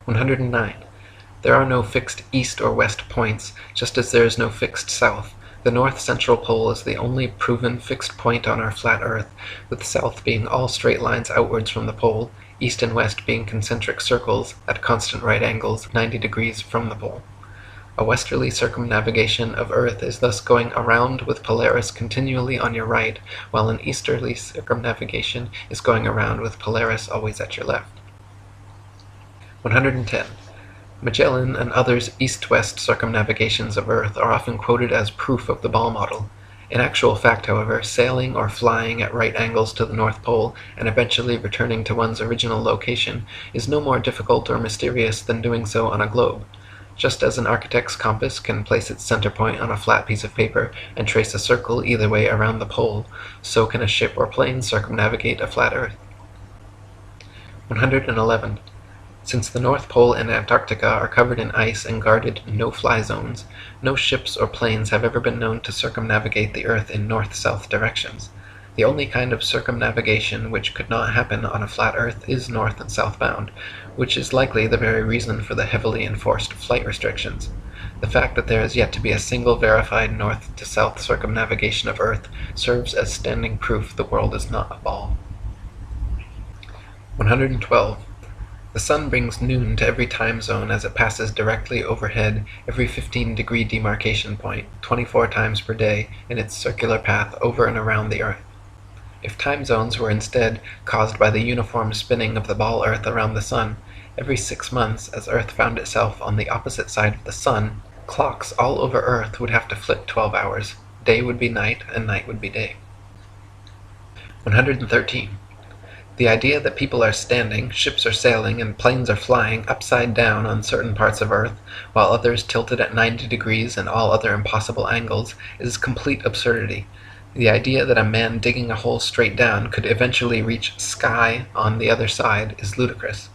109. There are no fixed east or west points, just as there is no fixed south. The north-central pole is the only proven fixed point on our flat Earth, with south being all straight lines outwards from the pole, east and west being concentric circles at constant right angles 90 degrees from the pole. A westerly circumnavigation of Earth is thus going around with Polaris continually on your right, while an easterly circumnavigation is going around with Polaris always at your left. 110. Magellan and others' east-west circumnavigations of Earth are often quoted as proof of the ball model. In actual fact, however, sailing or flying at right angles to the North Pole and eventually returning to one's original location is no more difficult or mysterious than doing so on a globe. Just as an architect's compass can place its center point on a flat piece of paper and trace a circle either way around the pole, so can a ship or plane circumnavigate a flat Earth. 111. Since the North Pole and Antarctica are covered in ice and guarded no-fly zones, no ships or planes have ever been known to circumnavigate the Earth in north-south directions. The only kind of circumnavigation which could not happen on a flat Earth is north and southbound, which is likely the very reason for the heavily enforced flight restrictions. The fact that there is yet to be a single verified north-to-south circumnavigation of Earth serves as standing proof the world is not a ball. 112. The sun brings noon to every time zone as it passes directly overhead every 15-degree demarcation point, 24 times per day, in its circular path over and around the Earth. If time zones were instead caused by the uniform spinning of the ball Earth around the sun, every 6 months, as Earth found itself on the opposite side of the sun, clocks all over Earth would have to flip 12 hours. Day would be night, and night would be day. 113. The idea that people are standing, ships are sailing, and planes are flying upside down on certain parts of Earth, while others tilted at 90 degrees and all other impossible angles, is complete absurdity. The idea that a man digging a hole straight down could eventually reach sky on the other side is ludicrous.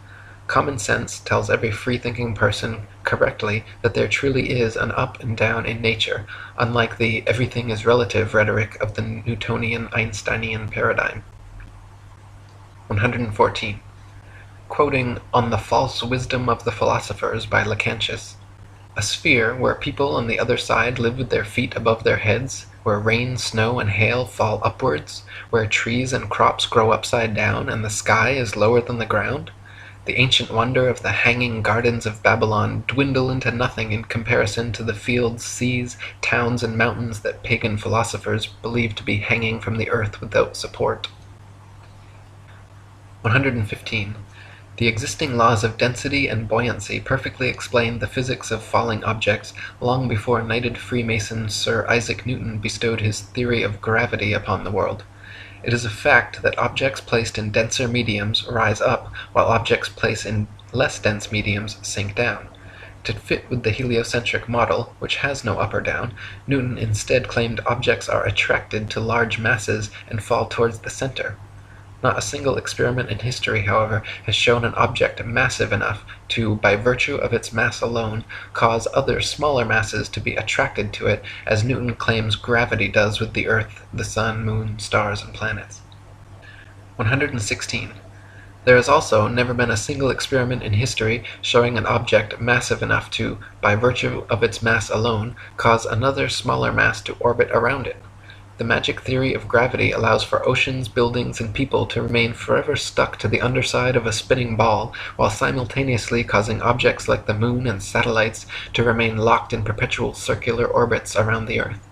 Common sense tells every free-thinking person correctly that there truly is an up and down in nature, unlike the everything is relative rhetoric of the Newtonian Einsteinian paradigm. 114. Quoting On the False Wisdom of the Philosophers by Lactantius, a sphere where people on the other side live with their feet above their heads, where rain, snow, and hail fall upwards, where trees and crops grow upside down, and the sky is lower than the ground, the ancient wonder of the hanging gardens of Babylon dwindle into nothing in comparison to the fields, seas, towns, and mountains that pagan philosophers believe to be hanging from the earth without support. 115. The existing laws of density and buoyancy perfectly explained the physics of falling objects long before knighted Freemason Sir Isaac Newton bestowed his theory of gravity upon the world. It is a fact that objects placed in denser mediums rise up, while objects placed in less dense mediums sink down. To fit with the heliocentric model, which has no up or down, Newton instead claimed objects are attracted to large masses and fall towards the center. Not a single experiment in history, however, has shown an object massive enough to, by virtue of its mass alone, cause other smaller masses to be attracted to it, as Newton claims gravity does with the Earth, the Sun, Moon, stars, and planets. 116. There has also never been a single experiment in history showing an object massive enough to, by virtue of its mass alone, cause another smaller mass to orbit around it. The magic theory of gravity allows for oceans, buildings, and people to remain forever stuck to the underside of a spinning ball, while simultaneously causing objects like the moon and satellites to remain locked in perpetual circular orbits around the Earth.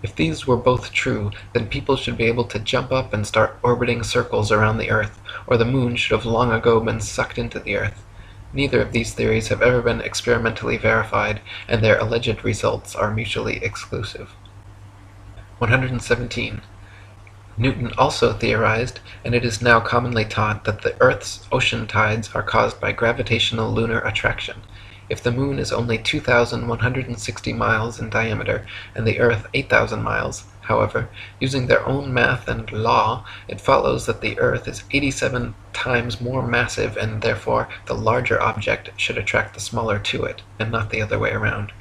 If these were both true, then people should be able to jump up and start orbiting circles around the Earth, or the moon should have long ago been sucked into the Earth. Neither of these theories have ever been experimentally verified, and their alleged results are mutually exclusive. 117. Newton also theorized, and it is now commonly taught, that the Earth's ocean tides are caused by gravitational lunar attraction. If the moon is only 2,160 miles in diameter, and the Earth 8,000 miles, however, using their own math and law, it follows that the Earth is 87 times more massive, and therefore the larger object should attract the smaller to it, and not the other way around.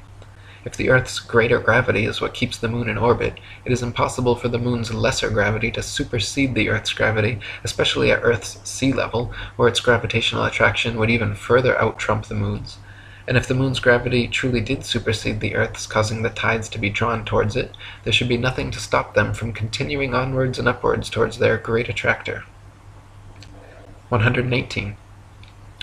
If the Earth's greater gravity is what keeps the Moon in orbit, it is impossible for the Moon's lesser gravity to supersede the Earth's gravity, especially at Earth's sea level, where its gravitational attraction would even further out-trump the Moon's. And if the Moon's gravity truly did supersede the Earth's, causing the tides to be drawn towards it, there should be nothing to stop them from continuing onwards and upwards towards their great attractor. 118.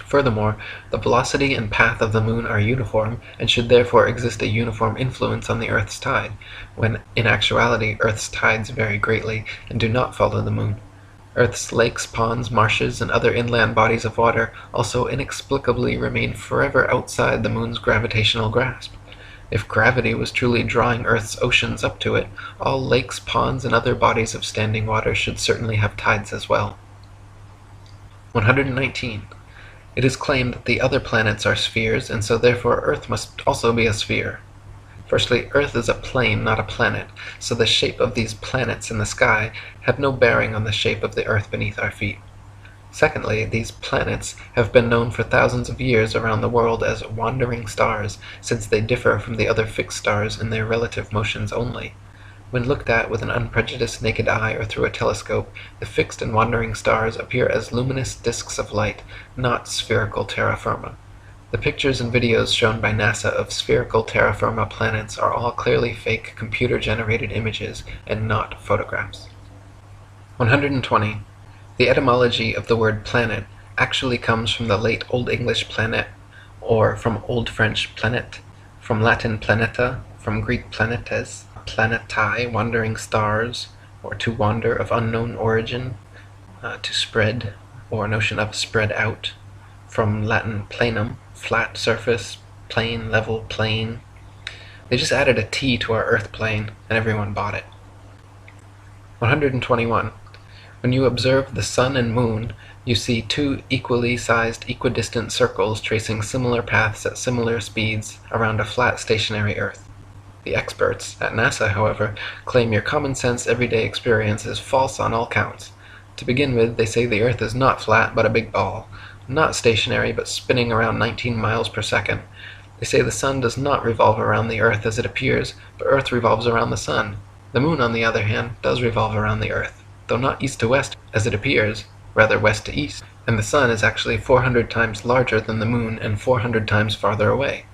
Furthermore, the velocity and path of the Moon are uniform, and should therefore exist a uniform influence on the Earth's tide, when in actuality Earth's tides vary greatly and do not follow the Moon. Earth's lakes, ponds, marshes, and other inland bodies of water also inexplicably remain forever outside the Moon's gravitational grasp. If gravity was truly drawing Earth's oceans up to it, all lakes, ponds, and other bodies of standing water should certainly have tides as well. 119. It is claimed that the other planets are spheres, and so therefore Earth must also be a sphere. Firstly, Earth is a plane, not a planet, so the shape of these planets in the sky have no bearing on the shape of the Earth beneath our feet. Secondly, these planets have been known for thousands of years around the world as wandering stars, since they differ from the other fixed stars in their relative motions only. When looked at with an unprejudiced naked eye or through a telescope, the fixed and wandering stars appear as luminous disks of light, not spherical terra firma. The pictures and videos shown by NASA of spherical terra firma planets are all clearly fake computer-generated images and not photographs. 120. The etymology of the word planet actually comes from the late Old English planet, or from Old French planet, from Latin planeta, from Greek planetes, planetae, wandering stars, or to wander, of unknown origin, to spread, or notion of spread out, from Latin planum, flat surface, plane, level, plane. They just added a T to our Earth plane, and everyone bought it. 121. When you observe the Sun and Moon, you see two equally sized equidistant circles tracing similar paths at similar speeds around a flat stationary Earth. The experts at NASA, however, claim your common sense everyday experience is false on all counts. To begin with, they say the Earth is not flat but a big ball, not stationary but spinning around 19 miles per second. They say the Sun does not revolve around the Earth as it appears, but Earth revolves around the Sun. The Moon, on the other hand, does revolve around the Earth, though not east to west as it appears, rather west to east, and the Sun is actually 400 times larger than the Moon and 400 times farther away.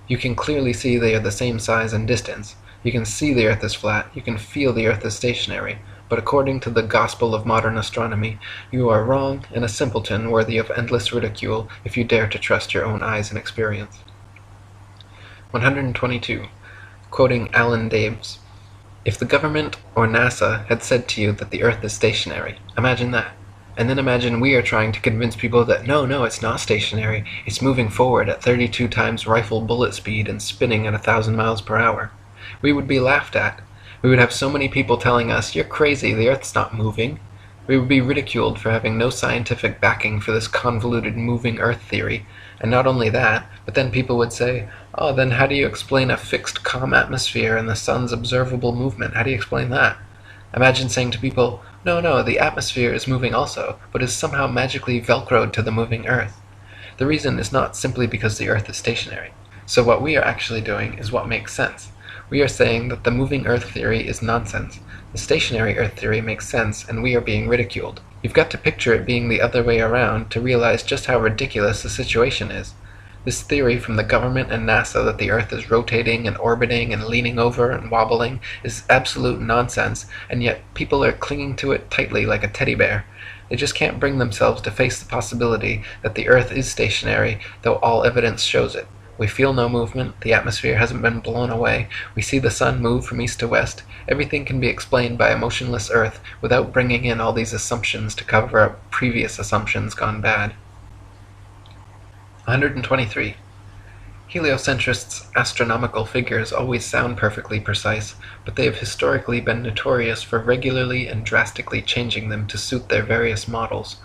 You can clearly see they are the same size and distance. You can see the Earth is flat, you can feel the Earth is stationary, but according to the gospel of modern astronomy, you are wrong and a simpleton worthy of endless ridicule if you dare to trust your own eyes and experience. 122. Quoting Alan Daves, "If the government or NASA had said to you that the Earth is stationary, imagine that. And then imagine we are trying to convince people that no, it's not stationary, it's moving forward at 32 times rifle bullet speed and spinning at 1,000 miles per hour. We would be laughed at. We would have so many people telling us, you're crazy, the Earth's not moving. We would be ridiculed for having no scientific backing for this convoluted moving Earth theory. And not only that, but then people would say, oh, then how do you explain a fixed calm atmosphere and the Sun's observable movement? How do you explain that? Imagine saying to people, no, the atmosphere is moving also, but is somehow magically velcroed to the moving Earth. The reason is not simply because the Earth is stationary. So what we are actually doing is what makes sense. We are saying that the moving Earth theory is nonsense. The stationary Earth theory makes sense, and we are being ridiculed. You've got to picture it being the other way around to realize just how ridiculous the situation is. This theory from the government and NASA that the Earth is rotating and orbiting and leaning over and wobbling is absolute nonsense, and yet people are clinging to it tightly like a teddy bear. They just can't bring themselves to face the possibility that the Earth is stationary, though all evidence shows it. We feel no movement, the atmosphere hasn't been blown away, we see the Sun move from east to west. Everything can be explained by a motionless Earth without bringing in all these assumptions to cover up previous assumptions gone bad. 123. Heliocentrists' astronomical figures always sound perfectly precise, but they have historically been notorious for regularly and drastically changing them to suit their various models.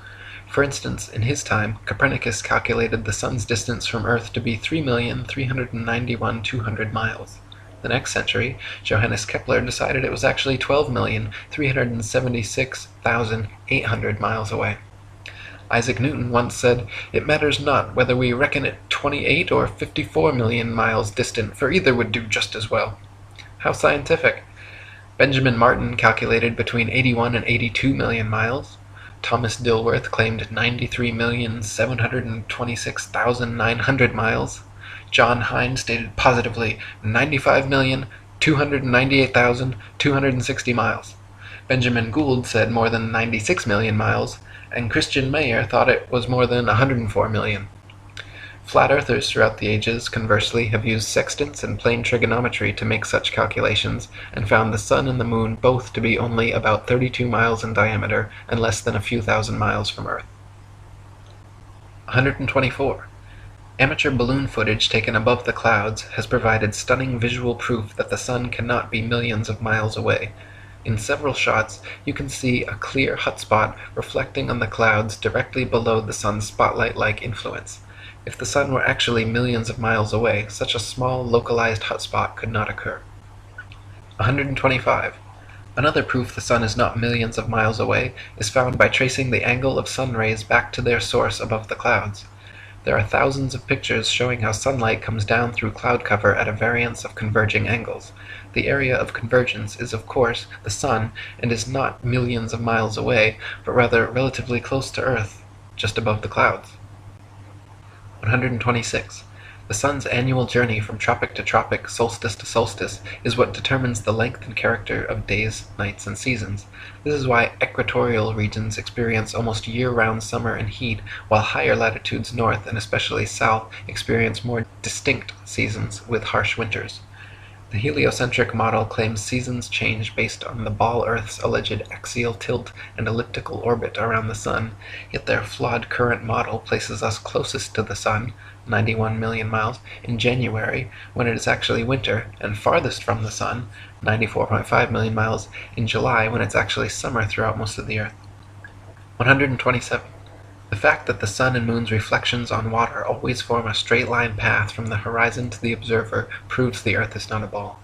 For instance, in his time, Copernicus calculated the Sun's distance from Earth to be 3,391,200 miles. The next century, Johannes Kepler decided it was actually 12,376,800 miles away. Isaac Newton once said, "It matters not whether we reckon it 28 or 54 million miles distant, for either would do just as well. How scientific! Benjamin Martin calculated between 81 and 82 million miles. Thomas Dilworth claimed 93,726,900 miles. John Hine stated positively 95,298,260 miles. Benjamin Gould said more than 96 million miles, and Christian Mayer thought it was more than 104 million. Flat earthers throughout the ages, conversely, have used sextants and plane trigonometry to make such calculations, and found the sun and the moon both to be only about 32 miles in diameter and less than a few thousand miles from Earth. 124. Amateur balloon footage taken above the clouds has provided stunning visual proof that the sun cannot be millions of miles away. In several shots, you can see a clear hot spot reflecting on the clouds directly below the sun's spotlight-like influence. If the sun were actually millions of miles away, such a small, localized hot spot could not occur. 125. Another proof the sun is not millions of miles away is found by tracing the angle of sun rays back to their source above the clouds. There are thousands of pictures showing how sunlight comes down through cloud cover at a variance of converging angles. The area of convergence is, of course, the sun, and is not millions of miles away, but rather relatively close to Earth, just above the clouds. 126. The sun's annual journey from tropic to tropic, solstice to solstice, is what determines the length and character of days, nights, and seasons. This is why equatorial regions experience almost year-round summer and heat, while higher latitudes north and especially south experience more distinct seasons with harsh winters. The heliocentric model claims seasons change based on the ball Earth's alleged axial tilt and elliptical orbit around the sun, yet their flawed current model places us closest to the sun, 91 million miles, in January, when it is actually winter, and farthest from the sun, 94.5 million miles, in July, when it's actually summer throughout most of the Earth. 127. The fact that the sun and moon's reflections on water always form a straight-line path from the horizon to the observer proves the Earth is not a ball.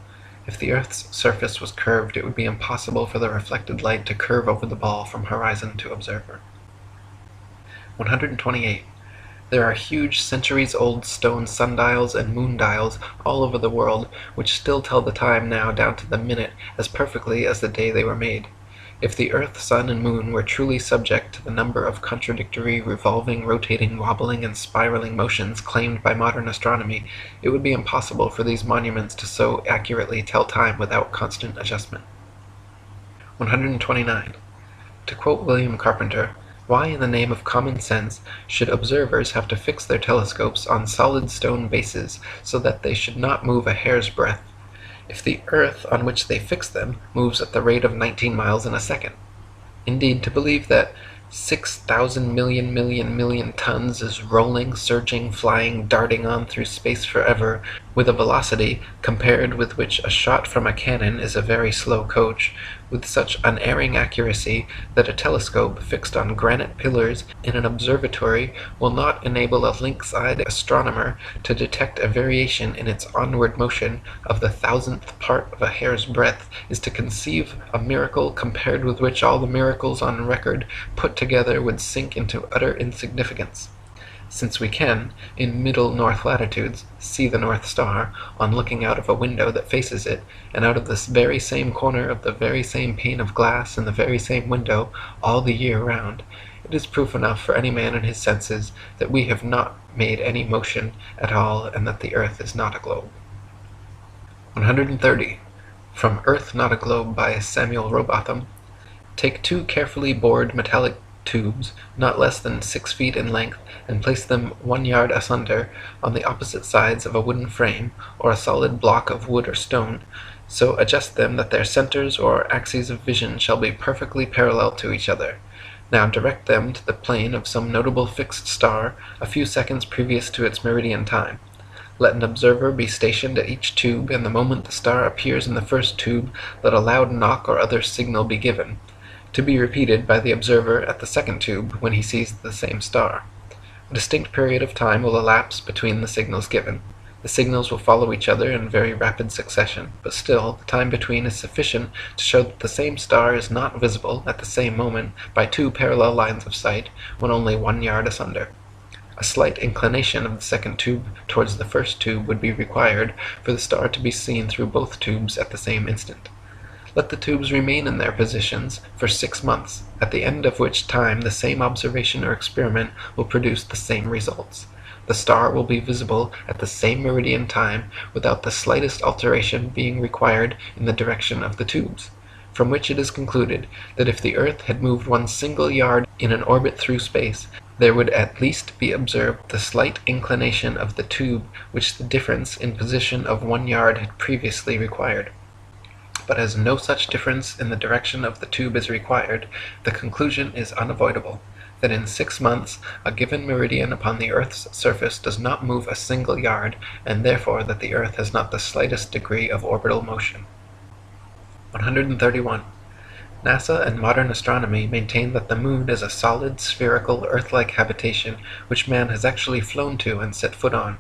If the Earth's surface was curved, it would be impossible for the reflected light to curve over the ball from horizon to observer. 128. There are huge centuries-old stone sundials and moondials all over the world, which still tell the time now down to the minute as perfectly as the day they were made. If the Earth, Sun, and Moon were truly subject to the number of contradictory, revolving, rotating, wobbling, and spiraling motions claimed by modern astronomy, it would be impossible for these monuments to so accurately tell time without constant adjustment. 129. To quote William Carpenter, "Why in the name of common sense should observers have to fix their telescopes on solid stone bases so that they should not move a hair's breadth, if the earth on which they fix them moves at the rate of 19 miles in a second? Indeed, to believe that 6,000 million tons is rolling, surging, flying, darting on through space forever, with a velocity compared with which a shot from a cannon is a very slow coach, with such unerring accuracy that a telescope fixed on granite pillars in an observatory will not enable a lynx-eyed astronomer to detect a variation in its onward motion of the thousandth part of a hair's breadth, is to conceive a miracle compared with which all the miracles on record put together would sink into utter insignificance. Since we can, in middle north latitudes, see the North Star, on looking out of a window that faces it, and out of this very same corner of the very same pane of glass in the very same window, all the year round, it is proof enough for any man in his senses that we have not made any motion at all, and that the earth is not a globe." 130. From Earth Not a Globe by Samuel Robotham. Take 2 carefully bored metallic tubes, not less than 6 feet in length, and place them 1 yard asunder on the opposite sides of a wooden frame, or a solid block of wood or stone, so adjust them that their centers or axes of vision shall be perfectly parallel to each other. Now direct them to the plane of some notable fixed star a few seconds previous to its meridian time. Let an observer be stationed at each tube, and the moment the star appears in the first tube, let a loud knock or other signal be given, to be repeated by the observer at the second tube when he sees the same star. A distinct period of time will elapse between the signals given. The signals will follow each other in very rapid succession, but still the time between is sufficient to show that the same star is not visible at the same moment by 2 parallel lines of sight when only 1 yard asunder. A slight inclination of the second tube towards the first tube would be required for the star to be seen through both tubes at the same instant. Let the tubes remain in their positions for 6 months, at the end of which time the same observation or experiment will produce the same results. The star will be visible at the same meridian time without the slightest alteration being required in the direction of the tubes, from which it is concluded that if the earth had moved 1 single yard in an orbit through space, there would at least be observed the slight inclination of the tube which the difference in position of 1 yard had previously required. But as no such difference in the direction of the tube is required, the conclusion is unavoidable, that in 6 months a given meridian upon the earth's surface does not move a single yard, and therefore that the earth has not the slightest degree of orbital motion. 131. NASA and modern astronomy maintain that the moon is a solid, spherical, Earth-like habitation which man has actually flown to and set foot on.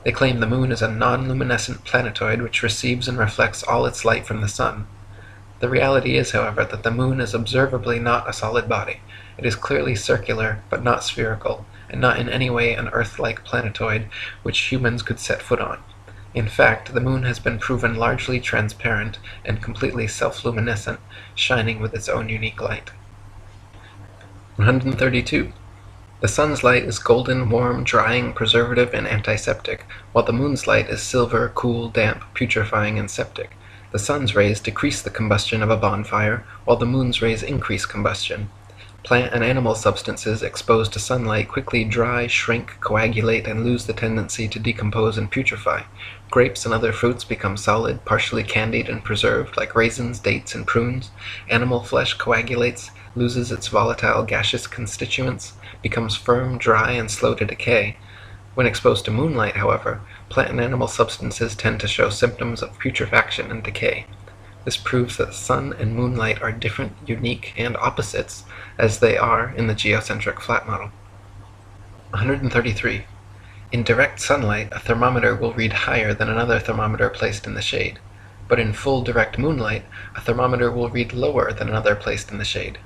They claim the moon is a non-luminescent planetoid which receives and reflects all its light from the sun. The reality is, however, that the moon is observably not a solid body. It is clearly circular, but not spherical, and not in any way an Earth-like planetoid which humans could set foot on. In fact, the moon has been proven largely transparent and completely self-luminescent, shining with its own unique light. 132. The sun's light is golden, warm, drying, preservative, and antiseptic, while the moon's light is silver, cool, damp, putrefying, and septic. The sun's rays decrease the combustion of a bonfire, while the moon's rays increase combustion. Plant and animal substances exposed to sunlight quickly dry, shrink, coagulate, and lose the tendency to decompose and putrefy. Grapes and other fruits become solid, partially candied and preserved, like raisins, dates, and prunes. Animal flesh coagulates, loses its volatile gaseous constituents, becomes firm, dry, and slow to decay. When exposed to moonlight, however, plant and animal substances tend to show symptoms of putrefaction and decay. This proves that sun and moonlight are different, unique, and opposites, as they are in the geocentric flat model. 133. In direct sunlight, a thermometer will read higher than another thermometer placed in the shade, but in full direct moonlight, a thermometer will read lower than another placed in the shade.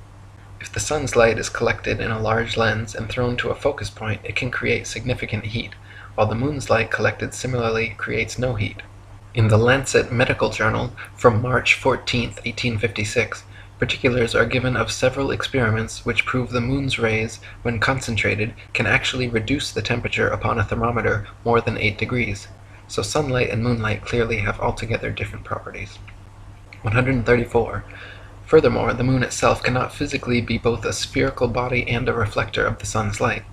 If the sun's light is collected in a large lens and thrown to a focus point, it can create significant heat, while the moon's light collected similarly creates no heat. In the Lancet Medical Journal from March 14, 1856, particulars are given of several experiments which prove the moon's rays, when concentrated, can actually reduce the temperature upon a thermometer more than 8 degrees. So sunlight and moonlight clearly have altogether different properties. 134. Furthermore, the moon itself cannot physically be both a spherical body and a reflector of the sun's light.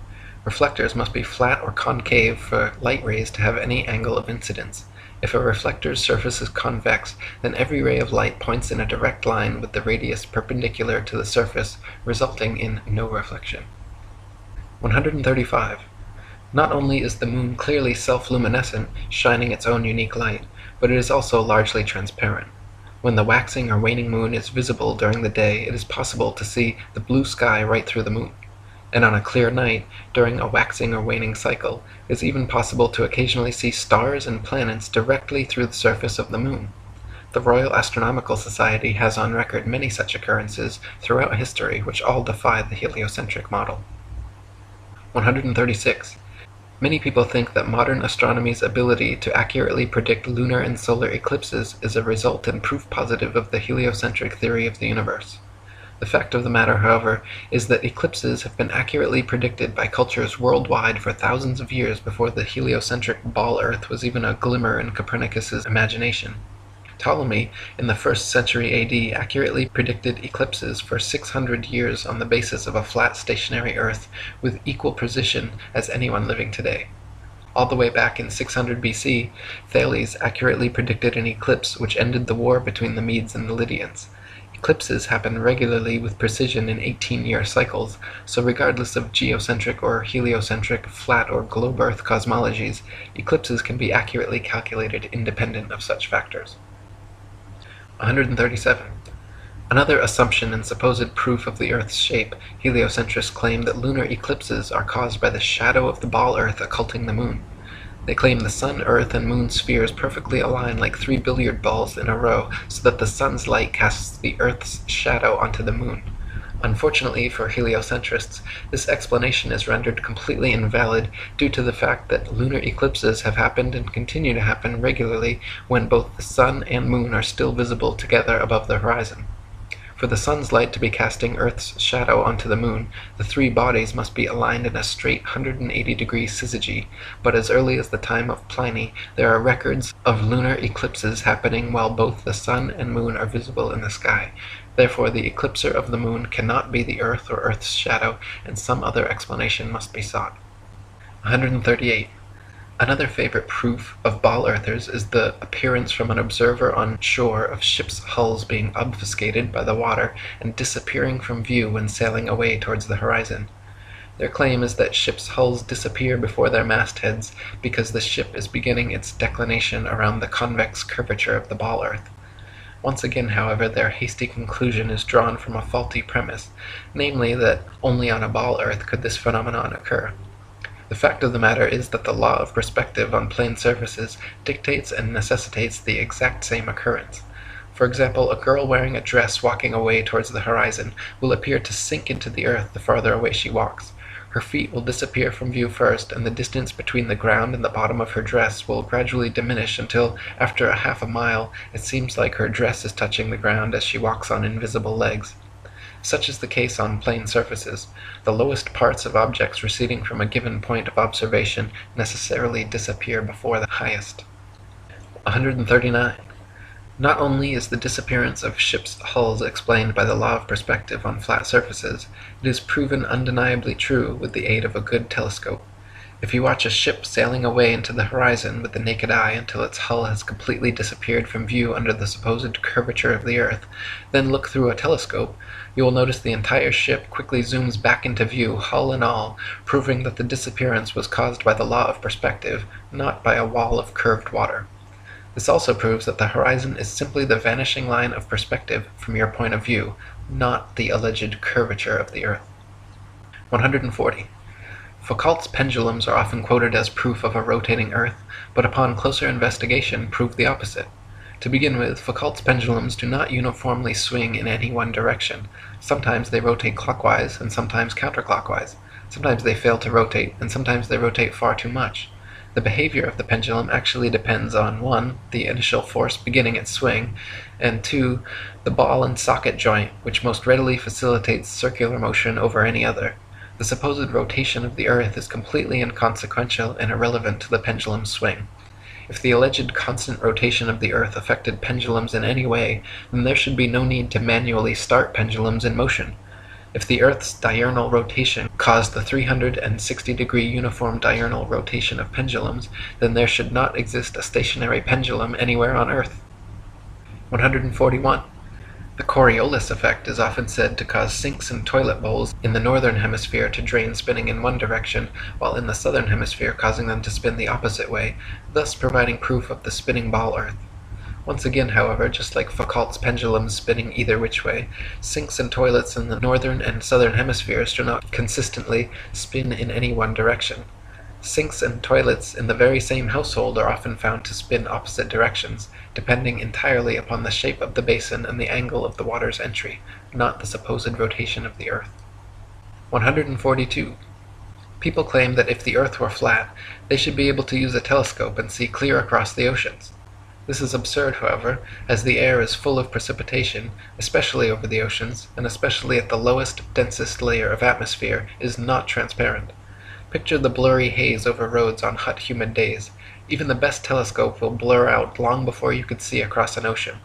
Reflectors must be flat or concave for light rays to have any angle of incidence. If a reflector's surface is convex, then every ray of light points in a direct line with the radius perpendicular to the surface, resulting in no reflection. 135. Not only is the moon clearly self-luminescent, shining its own unique light, but it is also largely transparent. When the waxing or waning moon is visible during the day, it is possible to see the blue sky right through the moon. And on a clear night, during a waxing or waning cycle, it is even possible to occasionally see stars and planets directly through the surface of the moon. The Royal Astronomical Society has on record many such occurrences throughout history which all defy the heliocentric model. 136. Many people think that modern astronomy's ability to accurately predict lunar and solar eclipses is a result and proof positive of the heliocentric theory of the universe. The fact of the matter, however, is that eclipses have been accurately predicted by cultures worldwide for thousands of years before the heliocentric ball Earth was even a glimmer in Copernicus's imagination. Ptolemy, in the 1st century AD, accurately predicted eclipses for 600 years on the basis of a flat stationary Earth with equal precision as anyone living today. All the way back in 600 BC, Thales accurately predicted an eclipse which ended the war between the Medes and the Lydians. Eclipses happen regularly with precision in 18-year cycles, so regardless of geocentric or heliocentric, flat or globe Earth cosmologies, eclipses can be accurately calculated independent of such factors. 137. Another assumption and supposed proof of the Earth's shape, heliocentrists claim that lunar eclipses are caused by the shadow of the ball Earth occulting the moon. They claim the Sun, Earth, and Moon spheres perfectly align like 3 billiard balls in a row so that the Sun's light casts the Earth's shadow onto the Moon. Unfortunately for heliocentrists, this explanation is rendered completely invalid due to the fact that lunar eclipses have happened and continue to happen regularly when both the sun and moon are still visible together above the horizon. For the sun's light to be casting Earth's shadow onto the moon, the three bodies must be aligned in a straight 180-degree syzygy, but as early as the time of Pliny, there are records of lunar eclipses happening while both the sun and moon are visible in the sky. Therefore, the eclipser of the moon cannot be the Earth or Earth's shadow, and some other explanation must be sought. 138. Another favorite proof of ball-earthers is the appearance from an observer on shore of ships' hulls being obfuscated by the water and disappearing from view when sailing away towards the horizon. Their claim is that ships' hulls disappear before their mastheads because the ship is beginning its declination around the convex curvature of the ball-earth. Once again, however, their hasty conclusion is drawn from a faulty premise, namely that only on a ball-earth could this phenomenon occur. The fact of the matter is that the law of perspective on plane surfaces dictates and necessitates the exact same occurrence. For example, a girl wearing a dress walking away towards the horizon will appear to sink into the earth the farther away she walks. Her feet will disappear from view first, and the distance between the ground and the bottom of her dress will gradually diminish until, after a half a mile, it seems like her dress is touching the ground as she walks on invisible legs. Such is the case on plane surfaces. The lowest parts of objects receding from a given point of observation necessarily disappear before the highest. 139. Not only is the disappearance of ships' hulls explained by the law of perspective on flat surfaces, it is proven undeniably true with the aid of a good telescope. If you watch a ship sailing away into the horizon with the naked eye until its hull has completely disappeared from view under the supposed curvature of the earth, then look through a telescope, you will notice the entire ship quickly zooms back into view, hull and all, proving that the disappearance was caused by the law of perspective, not by a wall of curved water. This also proves that the horizon is simply the vanishing line of perspective from your point of view, not the alleged curvature of the earth. 140. Foucault's pendulums are often quoted as proof of a rotating earth, but upon closer investigation prove the opposite. To begin with, Foucault's pendulums do not uniformly swing in any one direction. Sometimes they rotate clockwise and sometimes counterclockwise. Sometimes they fail to rotate, and sometimes they rotate far too much. The behavior of the pendulum actually depends on 1. The initial force beginning its swing, and 2. The ball and socket joint, which most readily facilitates circular motion over any other. The supposed rotation of the earth is completely inconsequential and irrelevant to the pendulum's swing. If the alleged constant rotation of the earth affected pendulums in any way, then there should be no need to manually start pendulums in motion. If the earth's diurnal rotation caused the 360-degree uniform diurnal rotation of pendulums, then there should not exist a stationary pendulum anywhere on earth. 141. The Coriolis effect is often said to cause sinks in toilet bowls in the northern hemisphere to drain spinning in one direction, while in the southern hemisphere causing them to spin the opposite way, thus providing proof of the spinning ball earth. Once again, however, just like Foucault's pendulums spinning either which way, sinks and toilets in the northern and southern hemispheres do not consistently spin in any one direction. Sinks and toilets in the very same household are often found to spin opposite directions, depending entirely upon the shape of the basin and the angle of the water's entry, not the supposed rotation of the earth. 142. People claim that if the earth were flat, they should be able to use a telescope and see clear across the oceans. This is absurd, however, as the air is full of precipitation, especially over the oceans, and especially at the lowest, densest layer of atmosphere, is not transparent. Picture the blurry haze over roads on hot, humid days. Even the best telescope will blur out long before you could see across an ocean.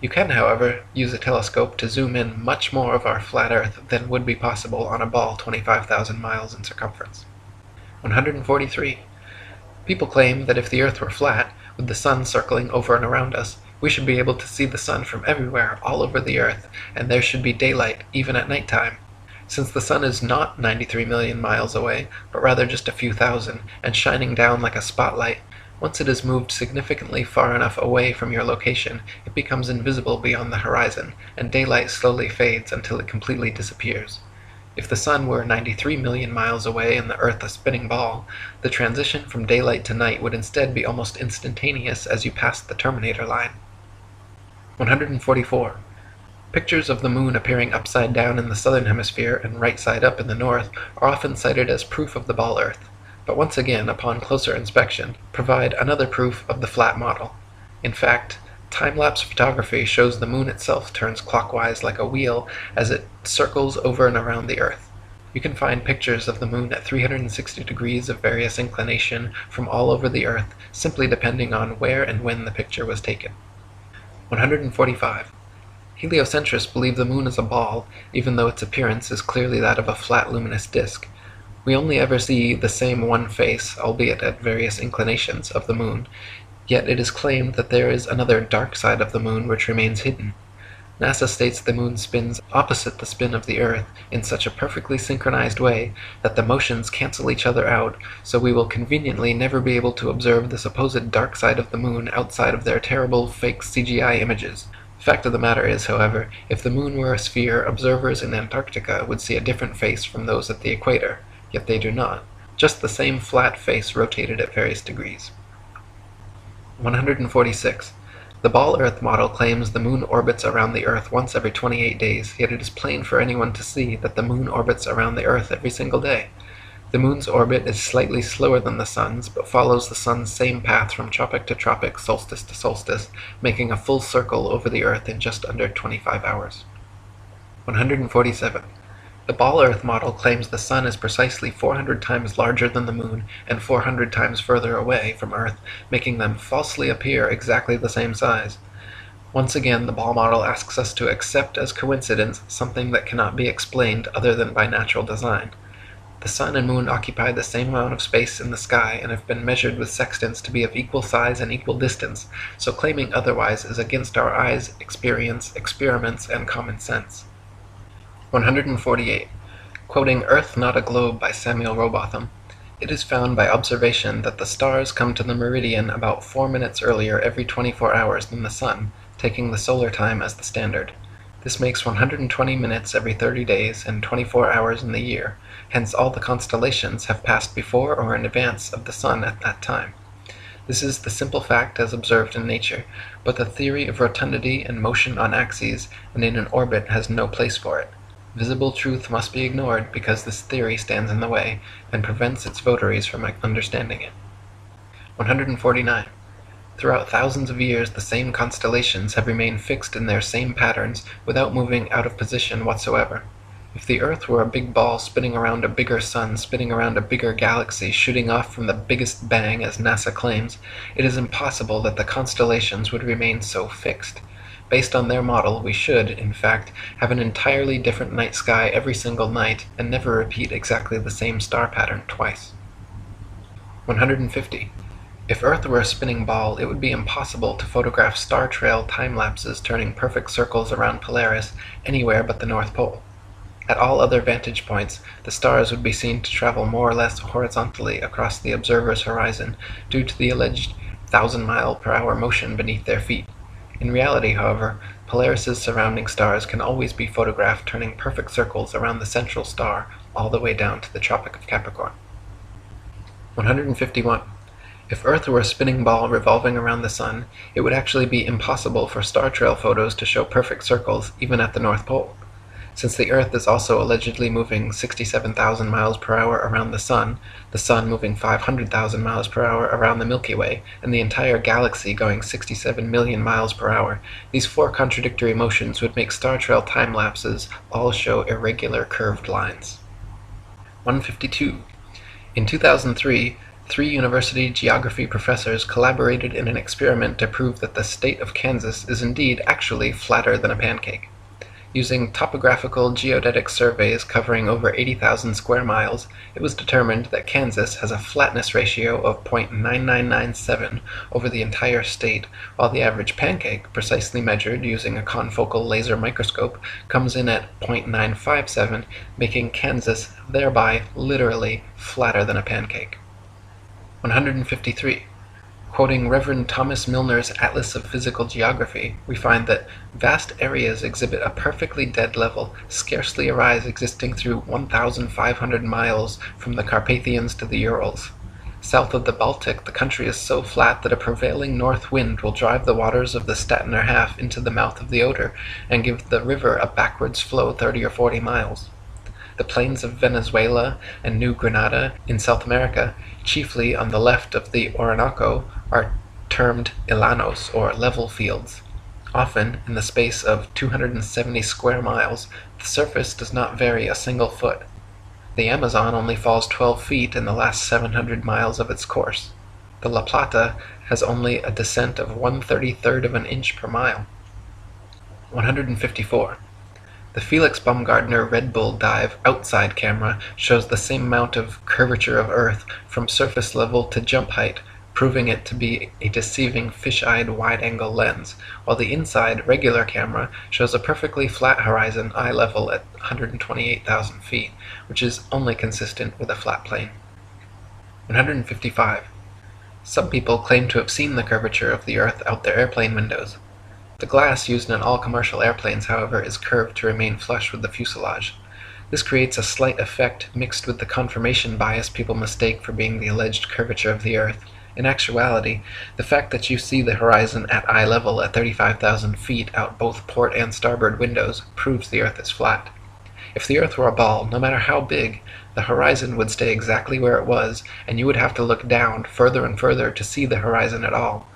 You can, however, use a telescope to zoom in much more of our flat Earth than would be possible on a ball 25,000 miles in circumference. 143. People claim that if the Earth were flat, with the sun circling over and around us, we should be able to see the sun from everywhere, all over the Earth, and there should be daylight, even at night time. Since the sun is not 93 million miles away, but rather just a few thousand, and shining down like a spotlight, once it is moved significantly far enough away from your location, it becomes invisible beyond the horizon, and daylight slowly fades until it completely disappears. If the sun were 93 million miles away and the Earth a spinning ball, the transition from daylight to night would instead be almost instantaneous as you passed the terminator line. 144. Pictures of the moon appearing upside down in the southern hemisphere and right side up in the north are often cited as proof of the ball Earth, but once again, upon closer inspection, provide another proof of the flat model. In fact, time-lapse photography shows the moon itself turns clockwise like a wheel as it circles over and around the Earth. You can find pictures of the moon at 360 degrees of various inclination from all over the Earth, simply depending on where and when the picture was taken. 145. Heliocentrists believe the moon is a ball, even though its appearance is clearly that of a flat luminous disk. We only ever see the same one face, albeit at various inclinations, of the moon, yet it is claimed that there is another dark side of the moon which remains hidden. NASA states the moon spins opposite the spin of the Earth in such a perfectly synchronized way that the motions cancel each other out, so we will conveniently never be able to observe the supposed dark side of the moon outside of their terrible fake CGI images. Fact of the matter is, however, if the moon were a sphere, observers in Antarctica would see a different face from those at the equator, yet they do not. Just the same flat face rotated at various degrees. 146. The ball Earth model claims the moon orbits around the Earth once every 28 days, yet it is plain for anyone to see that the moon orbits around the Earth every single day. The moon's orbit is slightly slower than the sun's, but follows the sun's same path from tropic to tropic, solstice to solstice, making a full circle over the Earth in just under 25 hours. 147. The ball Earth model claims the sun is precisely 400 times larger than the moon and 400 times further away from Earth, making them falsely appear exactly the same size. Once again, the ball model asks us to accept as coincidence something that cannot be explained other than by natural design. The sun and moon occupy the same amount of space in the sky and have been measured with sextants to be of equal size and equal distance, so claiming otherwise is against our eyes, experience, experiments, and common sense. 148. Quoting Earth Not a Globe by Samuel Rowbotham, it is found by observation that the stars come to the meridian about 4 minutes earlier every 24 hours than the sun, taking the solar time as the standard. This makes 120 minutes every 30 days and 24 hours in the year, hence all the constellations have passed before or in advance of the sun at that time. This is the simple fact as observed in nature, but the theory of rotundity and motion on axes and in an orbit has no place for it. Visible truth must be ignored because this theory stands in the way and prevents its votaries from understanding it. 149. Throughout thousands of years, the same constellations have remained fixed in their same patterns without moving out of position whatsoever. If the Earth were a big ball spinning around a bigger sun, spinning around a bigger galaxy, shooting off from the biggest bang, as NASA claims, it is impossible that the constellations would remain so fixed. Based on their model, we should, in fact, have an entirely different night sky every single night and never repeat exactly the same star pattern twice. 150. If Earth were a spinning ball, it would be impossible to photograph star trail time-lapses turning perfect circles around Polaris anywhere but the North Pole. At all other vantage points, the stars would be seen to travel more or less horizontally across the observer's horizon due to the alleged 1,000-mile-per-hour motion beneath their feet. In reality, however, Polaris's surrounding stars can always be photographed turning perfect circles around the central star all the way down to the Tropic of Capricorn. 151. If Earth were a spinning ball revolving around the sun, it would actually be impossible for star trail photos to show perfect circles even at the North Pole. Since the Earth is also allegedly moving 67,000 miles per hour around the sun moving 500,000 miles per hour around the Milky Way, and the entire galaxy going 67 million miles per hour, these four contradictory motions would make star trail time-lapses all show irregular curved lines. 152. In 2003, 3 university geography professors collaborated in an experiment to prove that the state of Kansas is indeed actually flatter than a pancake. Using topographical geodetic surveys covering over 80,000 square miles, it was determined that Kansas has a flatness ratio of 0.9997 over the entire state, while the average pancake, precisely measured using a confocal laser microscope, comes in at 0.957, making Kansas thereby literally flatter than a pancake. 153. Quoting Reverend Thomas Milner's Atlas of Physical Geography, we find that vast areas exhibit a perfectly dead level, scarcely a rise existing through 1,500 miles from the Carpathians to the Urals. South of the Baltic, the country is so flat that a prevailing north wind will drive the waters of the Stettiner Half into the mouth of the Oder and give the river a backwards flow 30 or 40 miles. The plains of Venezuela and New Granada in South America, chiefly on the left of the Orinoco, are termed llanos, or level fields. Often, in the space of 270 square miles, the surface does not vary a single foot. The Amazon only falls 12 feet in the last 700 miles of its course. The La Plata has only a descent of 1/33 of an inch per mile. 154. The Felix Baumgartner Red Bull Dive outside camera shows the same amount of curvature of Earth from surface level to jump height, proving it to be a deceiving fish-eyed wide-angle lens, while the inside regular camera shows a perfectly flat horizon eye level at 128,000 feet, which is only consistent with a flat plane. 155. Some people claim to have seen the curvature of the Earth out their airplane windows. The glass used in all commercial airplanes, however, is curved to remain flush with the fuselage. This creates a slight effect mixed with the confirmation bias people mistake for being the alleged curvature of the Earth. In actuality, the fact that you see the horizon at eye level at 35,000 feet out both port and starboard windows proves the Earth is flat. If the Earth were a ball, no matter how big, the horizon would stay exactly where it was, and you would have to look down further and further to see the horizon at all.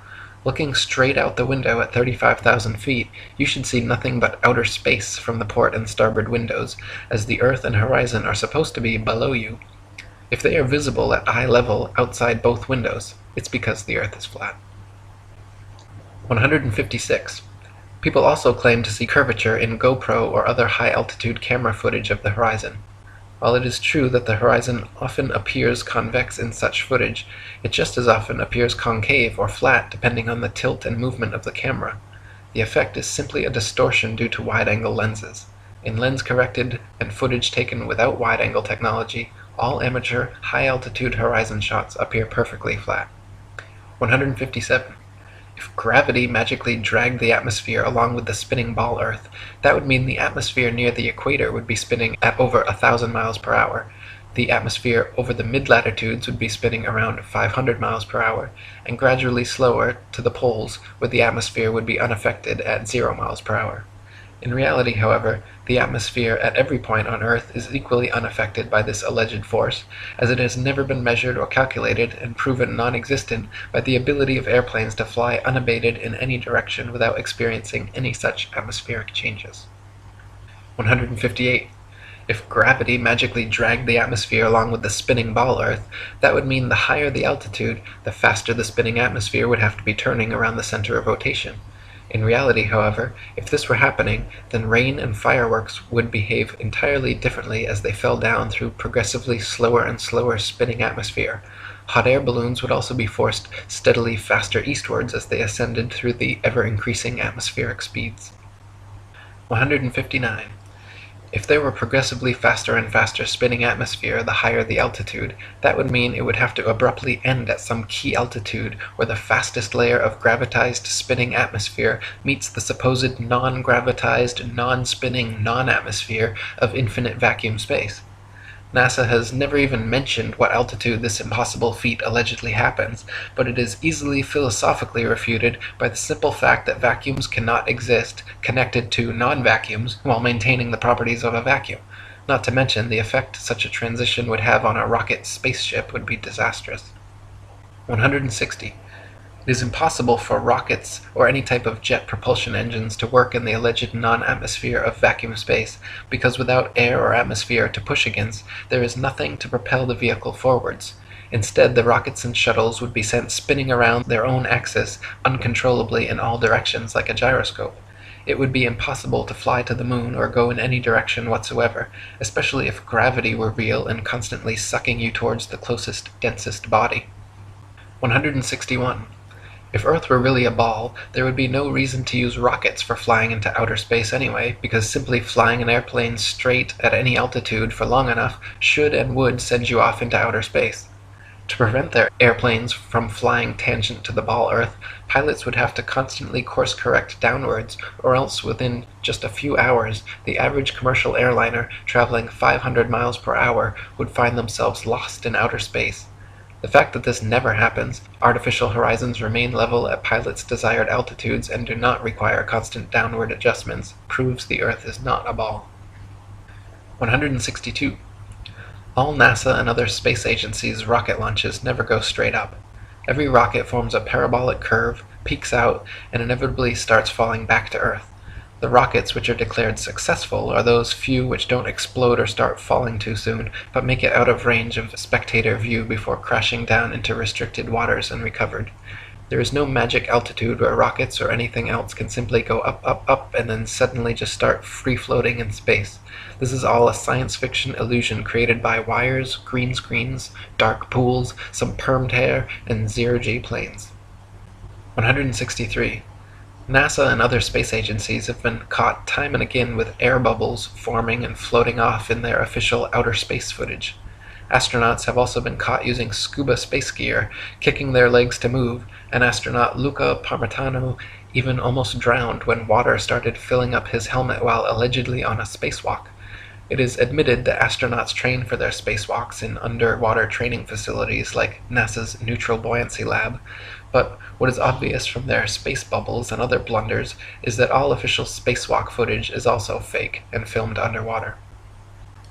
Looking straight out the window at 35,000 feet, you should see nothing but outer space from the port and starboard windows, as the Earth and horizon are supposed to be below you. If they are visible at eye level outside both windows, it's because the Earth is flat. 156. People also claim to see curvature in GoPro or other high-altitude camera footage of the horizon. While it is true that the horizon often appears convex in such footage, it just as often appears concave or flat depending on the tilt and movement of the camera. The effect is simply a distortion due to wide-angle lenses. In lens-corrected and footage taken without wide-angle technology, all amateur high-altitude horizon shots appear perfectly flat. 157. If gravity magically dragged the atmosphere along with the spinning ball Earth, that would mean the atmosphere near the equator would be spinning at over 1,000 miles per hour. The atmosphere over the mid-latitudes would be spinning around 500 miles per hour, and gradually slower to the poles, where the atmosphere would be unaffected at 0 miles per hour. In reality, however, the atmosphere at every point on Earth is equally unaffected by this alleged force, as it has never been measured or calculated and proven non-existent by the ability of airplanes to fly unabated in any direction without experiencing any such atmospheric changes. 158. If gravity magically dragged the atmosphere along with the spinning ball Earth, that would mean the higher the altitude, the faster the spinning atmosphere would have to be turning around the center of rotation. In reality, however, if this were happening, then rain and fireworks would behave entirely differently as they fell down through progressively slower and slower spinning atmosphere. Hot air balloons would also be forced steadily faster eastwards as they ascended through the ever-increasing atmospheric speeds. 159. If there were progressively faster and faster spinning atmosphere the higher the altitude, that would mean it would have to abruptly end at some key altitude where the fastest layer of gravitized spinning atmosphere meets the supposed non-gravitized, non-spinning, non-atmosphere of infinite vacuum space. NASA has never even mentioned what altitude this impossible feat allegedly happens, but it is easily philosophically refuted by the simple fact that vacuums cannot exist connected to non-vacuums while maintaining the properties of a vacuum. Not to mention, the effect such a transition would have on a rocket spaceship would be disastrous. 160. It is impossible for rockets or any type of jet propulsion engines to work in the alleged non-atmosphere of vacuum space, because without air or atmosphere to push against, there is nothing to propel the vehicle forwards. Instead, the rockets and shuttles would be sent spinning around their own axis uncontrollably in all directions like a gyroscope. It would be impossible to fly to the moon or go in any direction whatsoever, especially if gravity were real and constantly sucking you towards the closest, densest body. 161. If Earth were really a ball, there would be no reason to use rockets for flying into outer space anyway, because simply flying an airplane straight at any altitude for long enough should and would send you off into outer space. To prevent their airplanes from flying tangent to the ball Earth, pilots would have to constantly course correct downwards, or else within just a few hours, the average commercial airliner traveling 500 miles per hour would find themselves lost in outer space. The fact that this never happens, artificial horizons remain level at pilots' desired altitudes and do not require constant downward adjustments, proves the Earth is not a ball. 162. All NASA and other space agencies' rocket launches never go straight up. Every rocket forms a parabolic curve, peaks out, and inevitably starts falling back to Earth. The rockets which are declared successful are those few which don't explode or start falling too soon, but make it out of range of spectator view before crashing down into restricted waters and recovered. There is no magic altitude where rockets or anything else can simply go up, up, up, and then suddenly just start free-floating in space. This is all a science fiction illusion created by wires, green screens, dark pools, some permed hair, and zero-G planes. 163. NASA and other space agencies have been caught time and again with air bubbles forming and floating off in their official outer space footage. Astronauts have also been caught using scuba space gear, kicking their legs to move, and astronaut Luca Parmitano even almost drowned when water started filling up his helmet while allegedly on a spacewalk. It is admitted that astronauts train for their spacewalks in underwater training facilities like NASA's Neutral Buoyancy Lab, but what is obvious from their space bubbles and other blunders is that all official spacewalk footage is also fake and filmed underwater.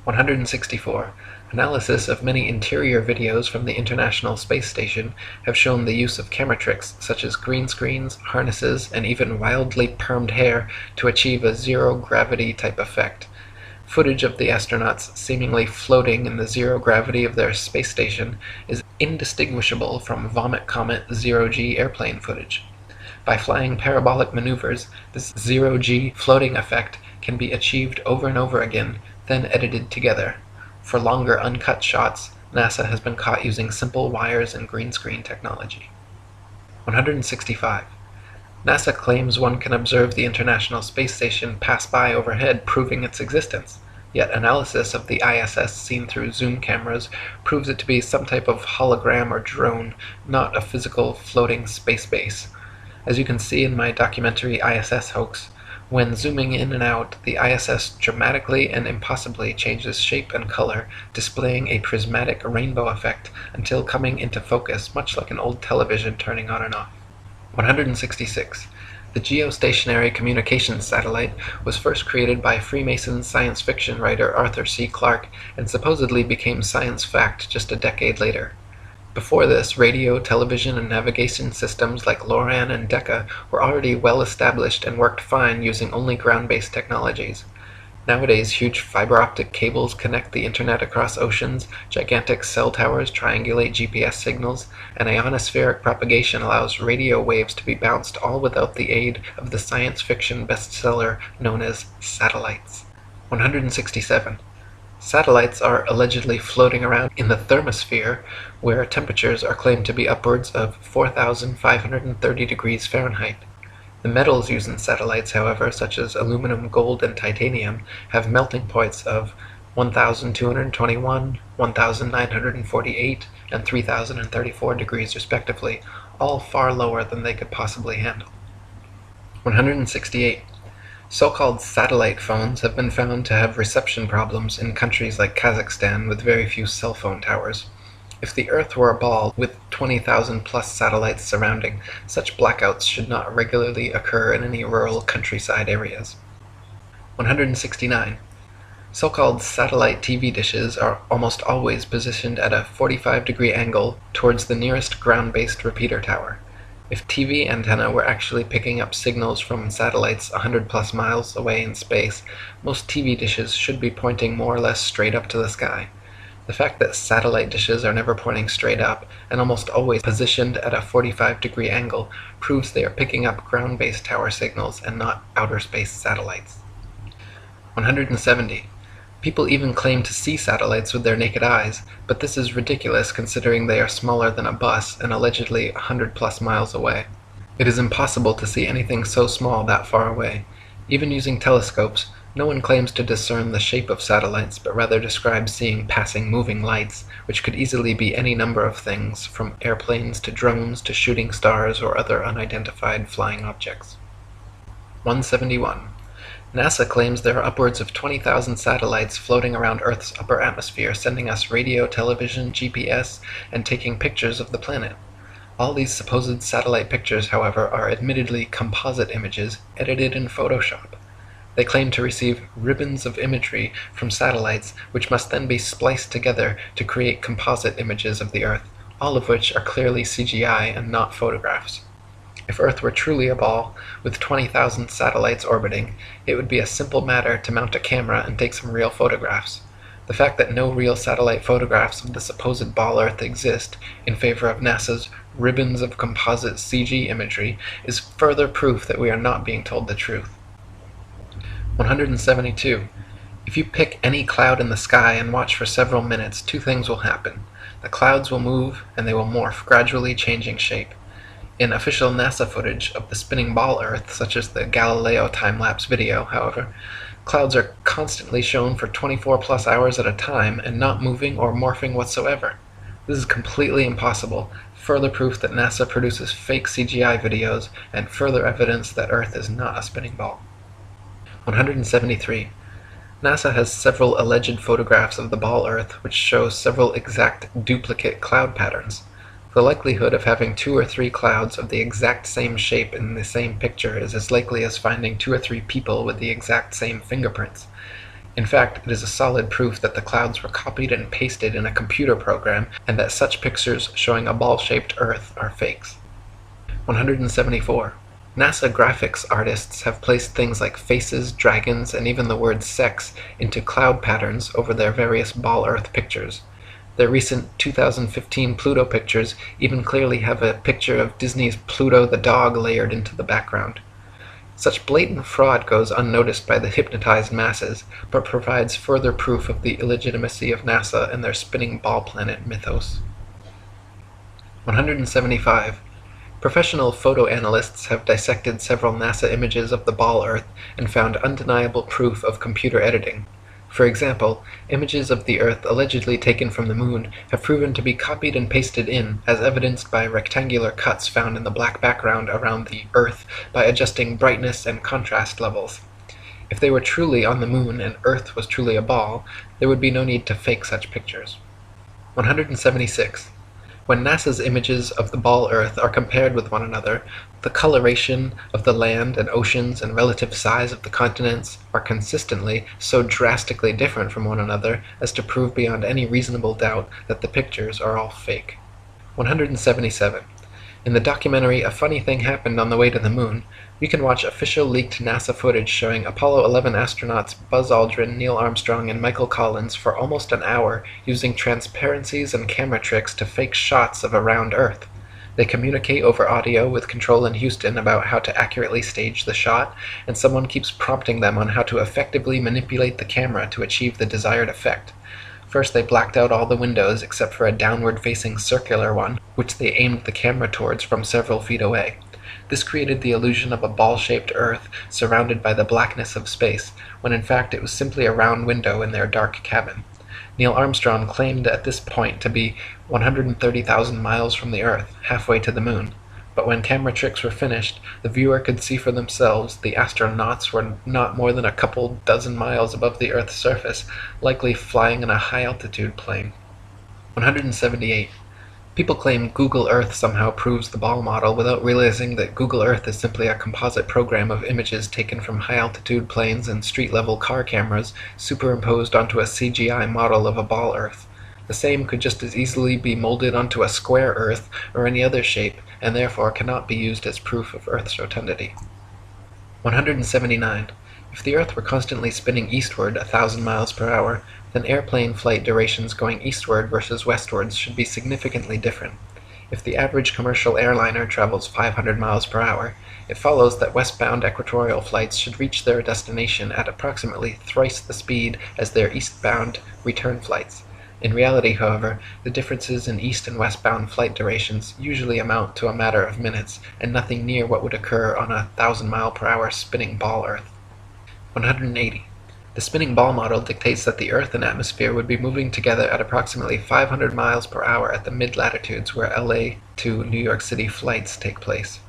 164. Analysis of many interior videos from the International Space Station have shown the use of camera tricks such as green screens, harnesses, and even wildly permed hair to achieve a zero-gravity type effect. Footage of the astronauts seemingly floating in the zero gravity of their space station is indistinguishable from Vomit Comet zero-G airplane footage. By flying parabolic maneuvers, this zero-G floating effect can be achieved over and over again, then edited together. For longer uncut shots, NASA has been caught using simple wires and green screen technology. 165. NASA claims one can observe the International Space Station pass by overhead, proving its existence. Yet analysis of the ISS seen through zoom cameras proves it to be some type of hologram or drone, not a physical floating space base. As you can see in my documentary ISS Hoax, when zooming in and out, the ISS dramatically and impossibly changes shape and color, displaying a prismatic rainbow effect until coming into focus, much like an old television turning on and off. 166. The geostationary communications satellite was first created by Freemason science fiction writer Arthur C. Clarke and supposedly became science fact just a decade later. Before this, radio, television, and navigation systems like LORAN and Decca were already well established and worked fine using only ground-based technologies. Nowadays, huge fiber-optic cables connect the internet across oceans, gigantic cell towers triangulate GPS signals, and ionospheric propagation allows radio waves to be bounced all without the aid of the science fiction bestseller known as satellites. 167. Satellites are allegedly floating around in the thermosphere, where temperatures are claimed to be upwards of 4,530 degrees Fahrenheit. The metals used in satellites, however, such as aluminum, gold, and titanium, have melting points of 1,221, 1,948, and 3,034 degrees respectively, all far lower than they could possibly handle. 168. So-called satellite phones have been found to have reception problems in countries like Kazakhstan with very few cell phone towers. If the Earth were a ball with 20,000 plus satellites surrounding, such blackouts should not regularly occur in any rural countryside areas. 169. So-called satellite TV dishes are almost always positioned at a 45-degree angle towards the nearest ground-based repeater tower. If TV antenna were actually picking up signals from satellites 100 plus miles away in space, most TV dishes should be pointing more or less straight up to the sky. The fact that satellite dishes are never pointing straight up, and almost always positioned at a 45-degree angle, proves they are picking up ground-based tower signals and not outer space satellites. 170. People even claim to see satellites with their naked eyes, but this is ridiculous considering they are smaller than a bus and allegedly 100 plus miles away. It is impossible to see anything so small that far away. Even using telescopes, no one claims to discern the shape of satellites, but rather describes seeing passing moving lights, which could easily be any number of things, from airplanes to drones to shooting stars or other unidentified flying objects. 171. NASA claims there are upwards of 20,000 satellites floating around Earth's upper atmosphere, sending us radio, television, GPS, and taking pictures of the planet. All these supposed satellite pictures, however, are admittedly composite images edited in Photoshop. They claim to receive ribbons of imagery from satellites, which must then be spliced together to create composite images of the Earth, all of which are clearly CGI and not photographs. If Earth were truly a ball, with 20,000 satellites orbiting, it would be a simple matter to mount a camera and take some real photographs. The fact that no real satellite photographs of the supposed ball Earth exist, in favor of NASA's ribbons of composite CG imagery, is further proof that we are not being told the truth. 172. If you pick any cloud in the sky and watch for several minutes, two things will happen. The clouds will move, and they will morph, gradually changing shape. In official NASA footage of the spinning ball Earth, such as the Galileo time-lapse video, however, clouds are constantly shown for 24 plus hours at a time and not moving or morphing whatsoever. This is completely impossible, further proof that NASA produces fake CGI videos, and further evidence that Earth is not a spinning ball. 173. NASA has several alleged photographs of the ball Earth which show several exact duplicate cloud patterns. The likelihood of having 2 or 3 clouds of the exact same shape in the same picture is as likely as finding 2 or 3 people with the exact same fingerprints. In fact, it is a solid proof that the clouds were copied and pasted in a computer program, and that such pictures showing a ball-shaped Earth are fakes. 174. NASA graphics artists have placed things like faces, dragons, and even the word sex into cloud patterns over their various ball Earth pictures. Their recent 2015 Pluto pictures even clearly have a picture of Disney's Pluto the dog layered into the background. Such blatant fraud goes unnoticed by the hypnotized masses, but provides further proof of the illegitimacy of NASA and their spinning ball planet mythos. 175. Professional photo analysts have dissected several NASA images of the ball Earth and found undeniable proof of computer editing. For example, images of the Earth allegedly taken from the Moon have proven to be copied and pasted in, as evidenced by rectangular cuts found in the black background around the Earth by adjusting brightness and contrast levels. If they were truly on the Moon and Earth was truly a ball, there would be no need to fake such pictures. 176. When NASA's images of the ball Earth are compared with one another, the coloration of the land and oceans and relative size of the continents are consistently so drastically different from one another as to prove beyond any reasonable doubt that the pictures are all fake. 177. In the documentary A Funny Thing Happened on the Way to the Moon, we can watch official leaked NASA footage showing Apollo 11 astronauts Buzz Aldrin, Neil Armstrong, and Michael Collins for almost an hour using transparencies and camera tricks to fake shots of a round Earth. They communicate over audio with control in Houston about how to accurately stage the shot, and someone keeps prompting them on how to effectively manipulate the camera to achieve the desired effect. First, they blacked out all the windows except for a downward-facing circular one, which they aimed the camera towards from several feet away. This created the illusion of a ball-shaped Earth surrounded by the blackness of space, when in fact it was simply a round window in their dark cabin. Neil Armstrong claimed at this point to be 130,000 miles from the Earth, halfway to the Moon. But when camera tricks were finished, the viewer could see for themselves the astronauts were not more than a couple dozen miles above the Earth's surface, likely flying in a high-altitude plane. 178. People claim Google Earth somehow proves the ball model without realizing that Google Earth is simply a composite program of images taken from high-altitude planes and street-level car cameras superimposed onto a CGI model of a ball Earth. The same could just as easily be molded onto a square Earth or any other shape, and therefore cannot be used as proof of Earth's rotundity. 179. If the Earth were constantly spinning eastward 1,000 miles per hour, then airplane flight durations going eastward versus westwards should be significantly different. If the average commercial airliner travels 500 miles per hour, it follows that westbound equatorial flights should reach their destination at approximately thrice the speed as their eastbound return flights. In reality, however, the differences in east and westbound flight durations usually amount to a matter of minutes, and nothing near what would occur on a 1,000-mile-per-hour spinning ball Earth. 180. The spinning ball model dictates that the Earth and atmosphere would be moving together at approximately 500 miles per hour at the mid-latitudes where LA to New York City flights take place.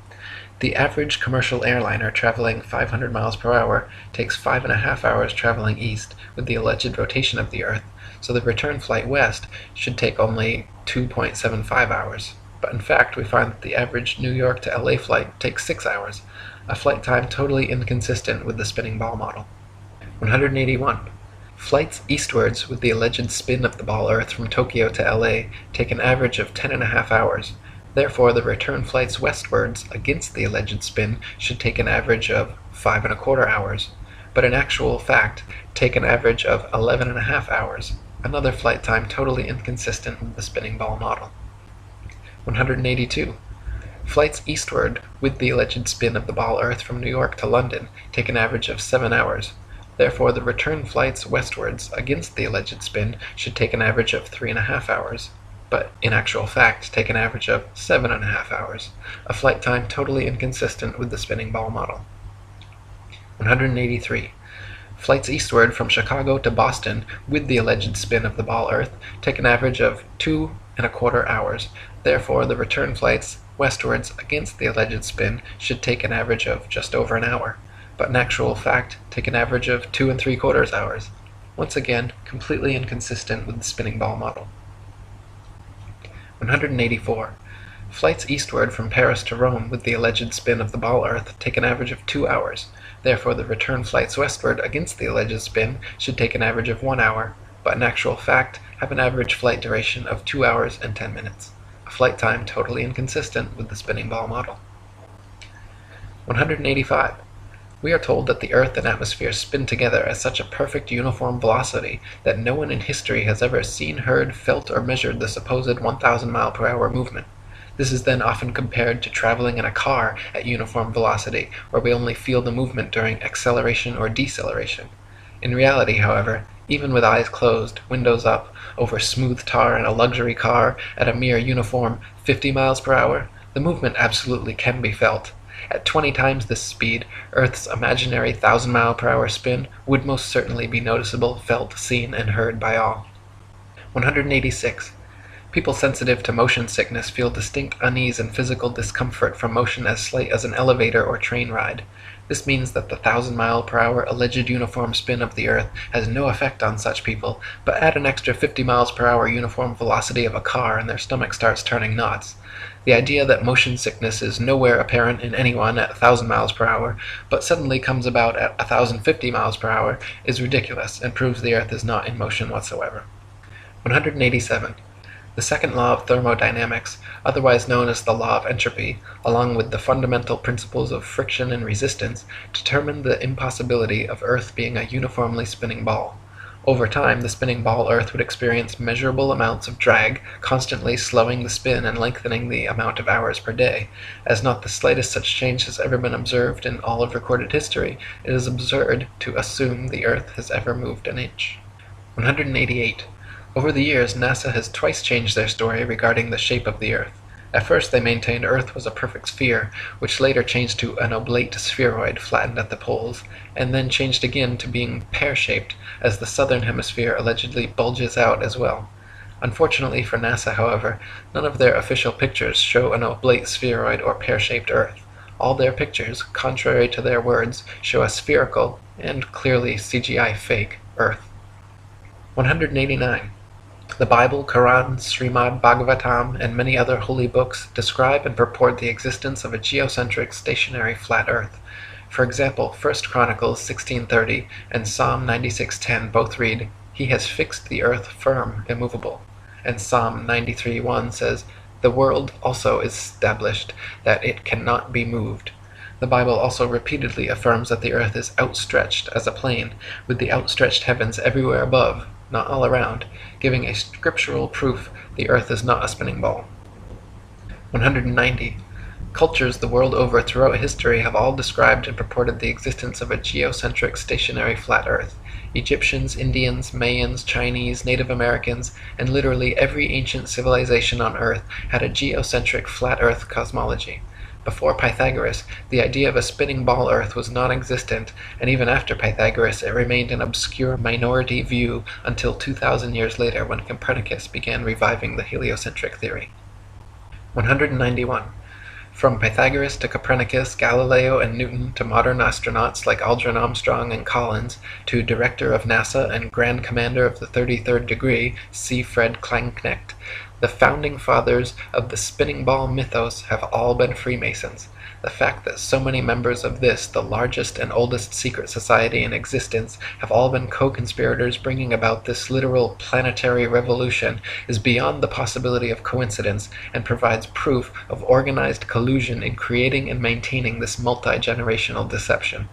The average commercial airliner traveling 500 miles per hour takes 5.5 hours traveling east with the alleged rotation of the Earth, so the return flight west should take only 2.75 hours. But in fact, we find that the average New York to LA flight takes 6 hours, a flight time totally inconsistent with the spinning ball model. 181. Flights eastwards with the alleged spin of the ball Earth from Tokyo to LA take an average of 10.5 hours. Therefore, the return flights westwards against the alleged spin should take an average of 5.25 hours, but in actual fact take an average of 11.5 hours, another flight time totally inconsistent with the spinning ball model. 182. Flights eastward with the alleged spin of the ball Earth from New York to London take an average of 7 hours. Therefore, the return flights westwards against the alleged spin should take an average of 3.5 hours, but in actual fact take an average of 7.5 hours, a flight time totally inconsistent with the spinning ball model. 183. Flights eastward from Chicago to Boston with the alleged spin of the ball Earth take an average of 2.25 hours. Therefore, the return flights westwards against the alleged spin should take an average of just over an hour, but in actual fact take an average of 2.75 hours. Once again, completely inconsistent with the spinning ball model. 184. Flights eastward from Paris to Rome with the alleged spin of the ball Earth take an average of 2 hours. Therefore, the return flights westward against the alleged spin should take an average of 1 hour, but in actual fact have an average flight duration of 2 hours and 10 minutes, a flight time totally inconsistent with the spinning ball model. 185. We are told that the Earth and atmosphere spin together at such a perfect uniform velocity that no one in history has ever seen, heard, felt, or measured the supposed 1,000 mile per hour movement. This is then often compared to traveling in a car at uniform velocity, where we only feel the movement during acceleration or deceleration. In reality, however, even with eyes closed, windows up, over smooth tar in a luxury car at a mere uniform 50 miles per hour, the movement absolutely can be felt. At 20 times this speed, Earth's imaginary 1,000 mile per hour spin would most certainly be noticeable, felt, seen, and heard by all. 186. People sensitive to motion sickness feel distinct unease and physical discomfort from motion as slight as an elevator or train ride. This means that the 1,000 mile per hour alleged uniform spin of the Earth has no effect on such people, but add an extra 50 miles per hour uniform velocity of a car and their stomach starts turning knots. The idea that motion sickness is nowhere apparent in anyone at 1,000 miles per hour, but suddenly comes about at 1,050 miles per hour, is ridiculous and proves the Earth is not in motion whatsoever. 187. The second law of thermodynamics, otherwise known as the law of entropy, along with the fundamental principles of friction and resistance, determine the impossibility of Earth being a uniformly spinning ball. Over time, the spinning ball Earth would experience measurable amounts of drag, constantly slowing the spin and lengthening the amount of hours per day. As not the slightest such change has ever been observed in all of recorded history, it is absurd to assume the Earth has ever moved an inch. 188. Over the years, NASA has twice changed their story regarding the shape of the Earth. At first they maintained Earth was a perfect sphere, which later changed to an oblate spheroid flattened at the poles, and then changed again to being pear-shaped, as the southern hemisphere allegedly bulges out as well. Unfortunately for NASA, however, none of their official pictures show an oblate spheroid or pear-shaped Earth. All their pictures, contrary to their words, show a spherical, and clearly CGI fake, Earth. 189. The Bible, Quran, Srimad Bhagavatam, and many other holy books describe and purport the existence of a geocentric stationary flat Earth. For example, 1 Chronicles 16:30 and Psalm 96:10 both read, "He has fixed the earth firm, immovable." And Psalm 93:1 says, "The world also is established, that it cannot be moved." The Bible also repeatedly affirms that the earth is outstretched as a plane, with the outstretched heavens everywhere above, not all around, giving a scriptural proof the earth is not a spinning ball. 190. Cultures the world over throughout history have all described and purported the existence of a geocentric stationary flat earth. Egyptians, Indians, Mayans, Chinese, Native Americans, and literally every ancient civilization on earth had a geocentric flat earth cosmology. Before Pythagoras, the idea of a spinning ball Earth was non-existent, and even after Pythagoras it remained an obscure minority view until 2,000 years later when Copernicus began reviving the heliocentric theory. 191. From Pythagoras to Copernicus, Galileo and Newton, to modern astronauts like Aldrin Armstrong and Collins, to Director of NASA and Grand Commander of the 33rd Degree, C. Fred Klangknecht, the founding fathers of the spinning ball mythos have all been Freemasons. The fact that so many members of this, the largest and oldest secret society in existence, have all been co-conspirators bringing about this literal planetary revolution is beyond the possibility of coincidence and provides proof of organized collusion in creating and maintaining this multi-generational deception.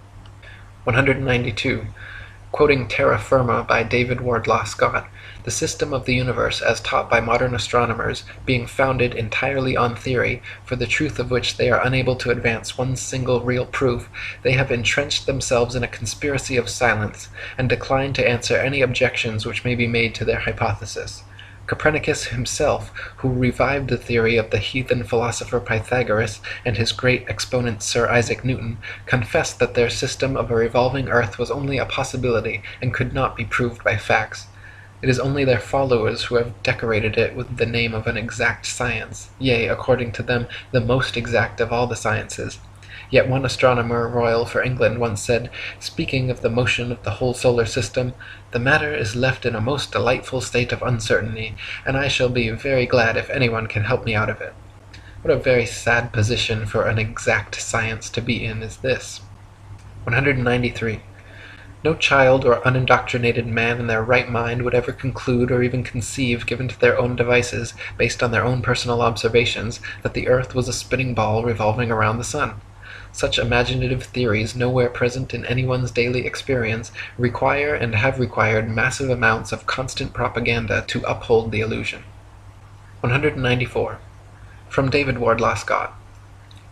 192. Quoting Terra Firma by David Wardlaw Scott, the system of the universe as taught by modern astronomers being founded entirely on theory, for the truth of which they are unable to advance one single real proof, they have entrenched themselves in a conspiracy of silence, and decline to answer any objections which may be made to their hypothesis. Copernicus himself, who revived the theory of the heathen philosopher Pythagoras and his great exponent Sir Isaac Newton, confessed that their system of a revolving earth was only a possibility and could not be proved by facts. It is only their followers who have decorated it with the name of an exact science, yea, according to them, the most exact of all the sciences. Yet one astronomer royal for England once said, speaking of the motion of the whole solar system, "The matter is left in a most delightful state of uncertainty, and I shall be very glad if anyone can help me out of it." What a very sad position for an exact science to be in is this. 193. No child or unindoctrinated man in their right mind would ever conclude or even conceive, given to their own devices, based on their own personal observations, that the earth was a spinning ball revolving around the sun. Such imaginative theories, nowhere present in anyone's daily experience, require and have required massive amounts of constant propaganda to uphold the illusion. 194. From David Wardlaw Scott.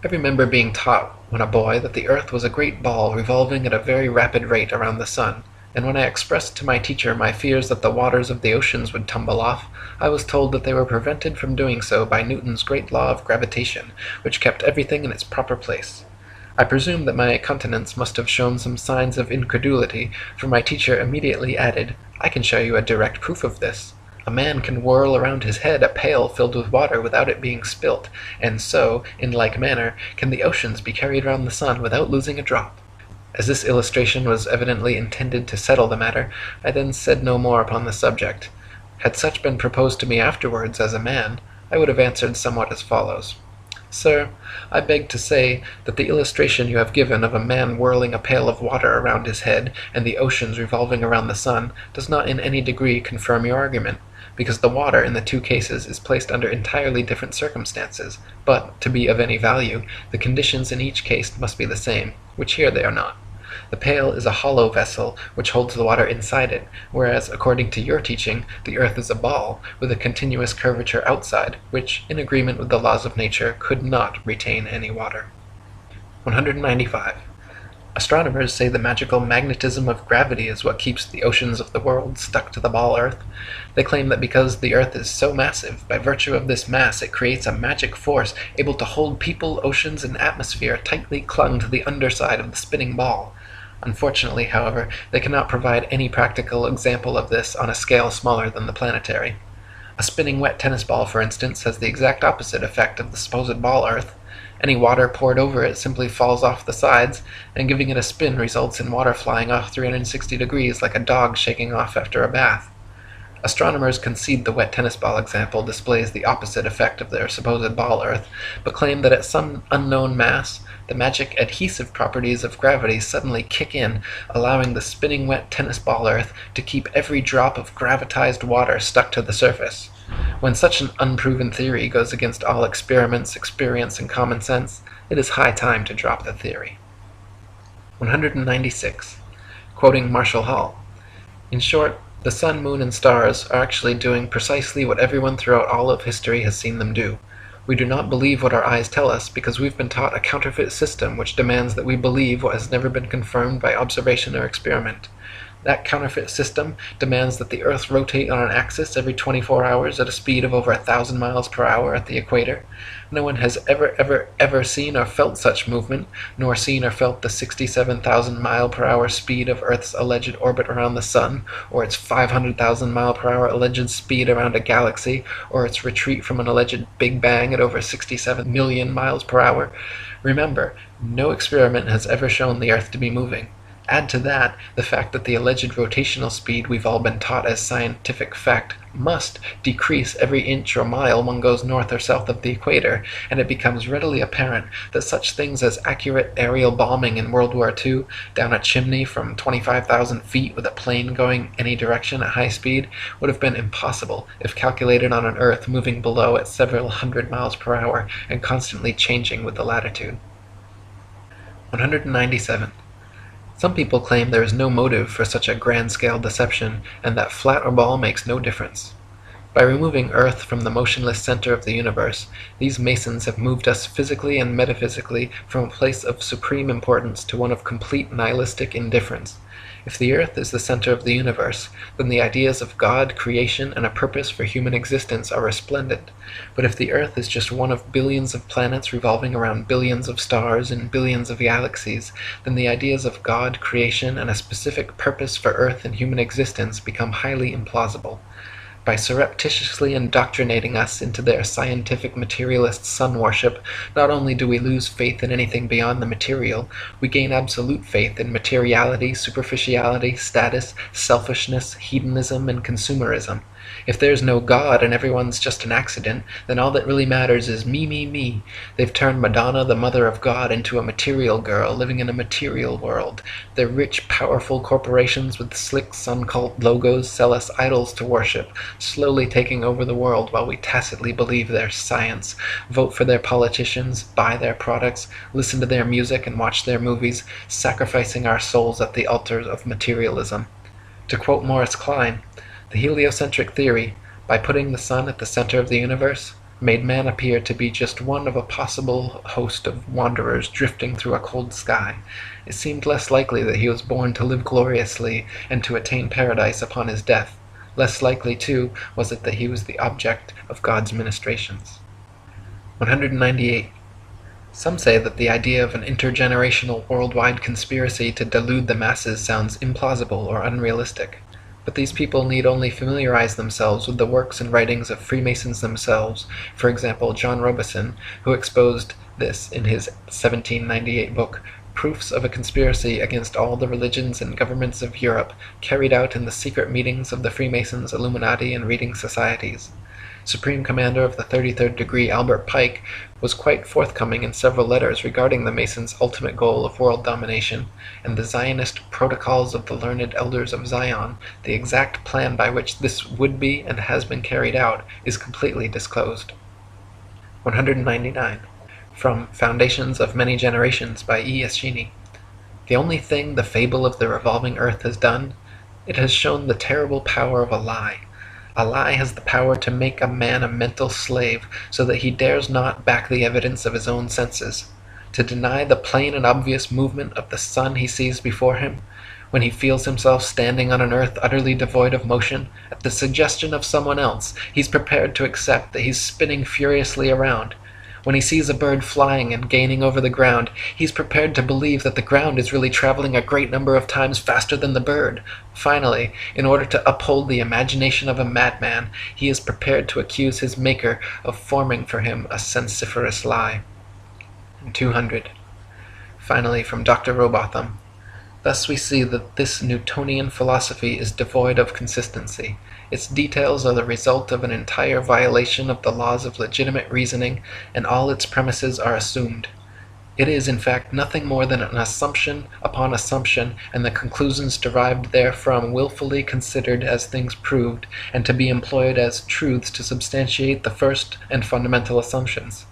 I remember being taught when a boy that the earth was a great ball revolving at a very rapid rate around the sun, and when I expressed to my teacher my fears that the waters of the oceans would tumble off, I was told that they were prevented from doing so by Newton's great law of gravitation, which kept everything in its proper place. I presume that my countenance must have shown some signs of incredulity, for my teacher immediately added, "I can show you a direct proof of this. A man can whirl around his head a pail filled with water without it being spilt, and so, in like manner, can the oceans be carried round the sun without losing a drop." As this illustration was evidently intended to settle the matter, I then said no more upon the subject. Had such been proposed to me afterwards as a man, I would have answered somewhat as follows. "Sir, I beg to say that the illustration you have given of a man whirling a pail of water around his head and the oceans revolving around the sun does not in any degree confirm your argument, because the water in the two cases is placed under entirely different circumstances, but, to be of any value, the conditions in each case must be the same, which here they are not. The pail is a hollow vessel which holds the water inside it, whereas, according to your teaching, the earth is a ball, with a continuous curvature outside, which, in agreement with the laws of nature, could not retain any water. 195. Astronomers say the magical magnetism of gravity is what keeps the oceans of the world stuck to the ball earth. They claim that because the earth is so massive, by virtue of this mass it creates a magic force able to hold people, oceans, and atmosphere tightly clung to the underside of the spinning ball. Unfortunately, however, they cannot provide any practical example of this on a scale smaller than the planetary. A spinning wet tennis ball, for instance, has the exact opposite effect of the supposed ball earth. Any water poured over it simply falls off the sides, and giving it a spin results in water flying off 360 degrees like a dog shaking off after a bath. Astronomers concede the wet tennis ball example displays the opposite effect of their supposed ball earth, but claim that at some unknown mass, the magic adhesive properties of gravity suddenly kick in, allowing the spinning wet tennis ball earth to keep every drop of gravitized water stuck to the surface. When such an unproven theory goes against all experiments, experience, and common sense, it is high time to drop the theory. 196. Quoting Marshall Hall. In short, the sun, moon, and stars are actually doing precisely what everyone throughout all of history has seen them do. We do not believe what our eyes tell us because we've been taught a counterfeit system which demands that we believe what has never been confirmed by observation or experiment. That counterfeit system demands that the Earth rotate on an axis every 24 hours at a speed of over 1,000 miles per hour at the equator. No one has ever seen or felt such movement, nor seen or felt the 67,000 mile per hour speed of Earth's alleged orbit around the Sun, or its 500,000 mile per hour alleged speed around a galaxy, or its retreat from an alleged Big Bang at over 67 million miles per hour. Remember, no experiment has ever shown the Earth to be moving. Add to that the fact that the alleged rotational speed we've all been taught as scientific fact must decrease every inch or mile one goes north or south of the equator, and it becomes readily apparent that such things as accurate aerial bombing in World War II down a chimney from 25,000 feet with a plane going any direction at high speed would have been impossible if calculated on an Earth moving below at several hundred miles per hour and constantly changing with the latitude. 197. Some people claim there is no motive for such a grand-scale deception, and that flat or ball makes no difference. By removing Earth from the motionless center of the universe, these Masons have moved us physically and metaphysically from a place of supreme importance to one of complete nihilistic indifference. If the Earth is the center of the universe, then the ideas of God, creation, and a purpose for human existence are resplendent. But if the Earth is just one of billions of planets revolving around billions of stars in billions of galaxies, then the ideas of God, creation, and a specific purpose for Earth and human existence become highly implausible. By surreptitiously indoctrinating us into their scientific materialist sun worship, not only do we lose faith in anything beyond the material, we gain absolute faith in materiality, superficiality, status, selfishness, hedonism, and consumerism. If there's no God and everyone's just an accident, then all that really matters is me, me, me. They've turned Madonna, the mother of God, into a material girl living in a material world. Their rich, powerful corporations with slick sun cult logos sell us idols to worship, slowly taking over the world while we tacitly believe their science, vote for their politicians, buy their products, listen to their music and watch their movies, sacrificing our souls at the altars of materialism. To quote Morris Klein, the heliocentric theory, by putting the sun at the center of the universe, made man appear to be just one of a possible host of wanderers drifting through a cold sky. It seemed less likely that he was born to live gloriously and to attain paradise upon his death. Less likely, too, was it that he was the object of God's ministrations. 198. Some say that the idea of an intergenerational worldwide conspiracy to delude the masses sounds implausible or unrealistic. But these people need only familiarize themselves with the works and writings of Freemasons themselves, for example John Robison, who exposed this in his 1798 book, Proofs of a Conspiracy Against All the Religions and Governments of Europe, carried out in the secret meetings of the Freemasons, Illuminati, and reading societies. Supreme Commander of the 33rd Degree Albert Pike was quite forthcoming in several letters regarding the Masons' ultimate goal of world domination, and the Zionist Protocols of the Learned Elders of Zion, the exact plan by which this would be and has been carried out, is completely disclosed. 199. From Foundations of Many Generations by E. Eschini. The only thing the fable of the revolving earth has done, it has shown the terrible power of a lie. A lie has the power to make a man a mental slave, so that he dares not back the evidence of his own senses. To deny the plain and obvious movement of the sun he sees before him, when he feels himself standing on an earth utterly devoid of motion, at the suggestion of someone else, he's prepared to accept that he's spinning furiously around. When he sees a bird flying and gaining over the ground, he's prepared to believe that the ground is really traveling a great number of times faster than the bird. Finally, in order to uphold the imagination of a madman, he is prepared to accuse his Maker of forming for him a sensiferous lie. 200. Finally, from Dr. Robotham. Thus we see that this Newtonian philosophy is devoid of consistency. Its details are the result of an entire violation of the laws of legitimate reasoning, and all its premises are assumed. It is, in fact, nothing more than an assumption upon assumption, and the conclusions derived therefrom willfully considered as things proved, and to be employed as truths to substantiate the first and fundamental assumptions.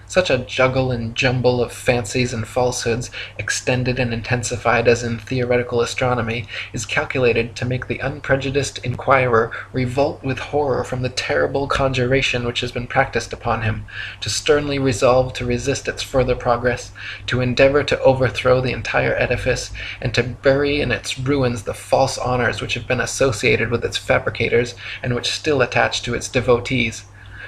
Such a juggle and jumble of fancies and falsehoods, extended and intensified as in theoretical astronomy, is calculated to make the unprejudiced inquirer revolt with horror from the terrible conjuration which has been practised upon him, to sternly resolve to resist its further progress, to endeavour to overthrow the entire edifice, and to bury in its ruins the false honours which have been associated with its fabricators, and which still attach to its devotees.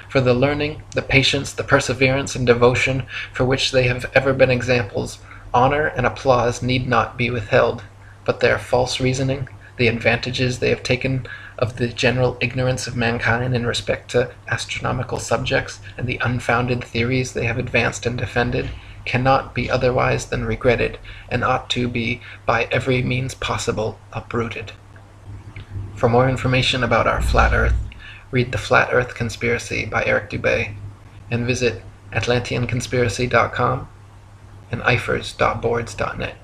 For the learning, the patience, the perseverance, and devotion for which they have ever been examples, honour and applause need not be withheld; but their false reasoning, the advantages they have taken of the general ignorance of mankind in respect to astronomical subjects, and the unfounded theories they have advanced and defended, cannot be otherwise than regretted, and ought to be by every means possible uprooted. For more information about our flat Earth, read The Flat Earth Conspiracy by Eric Dubay, and visit atlanteanconspiracy.com and ifers.boards.net.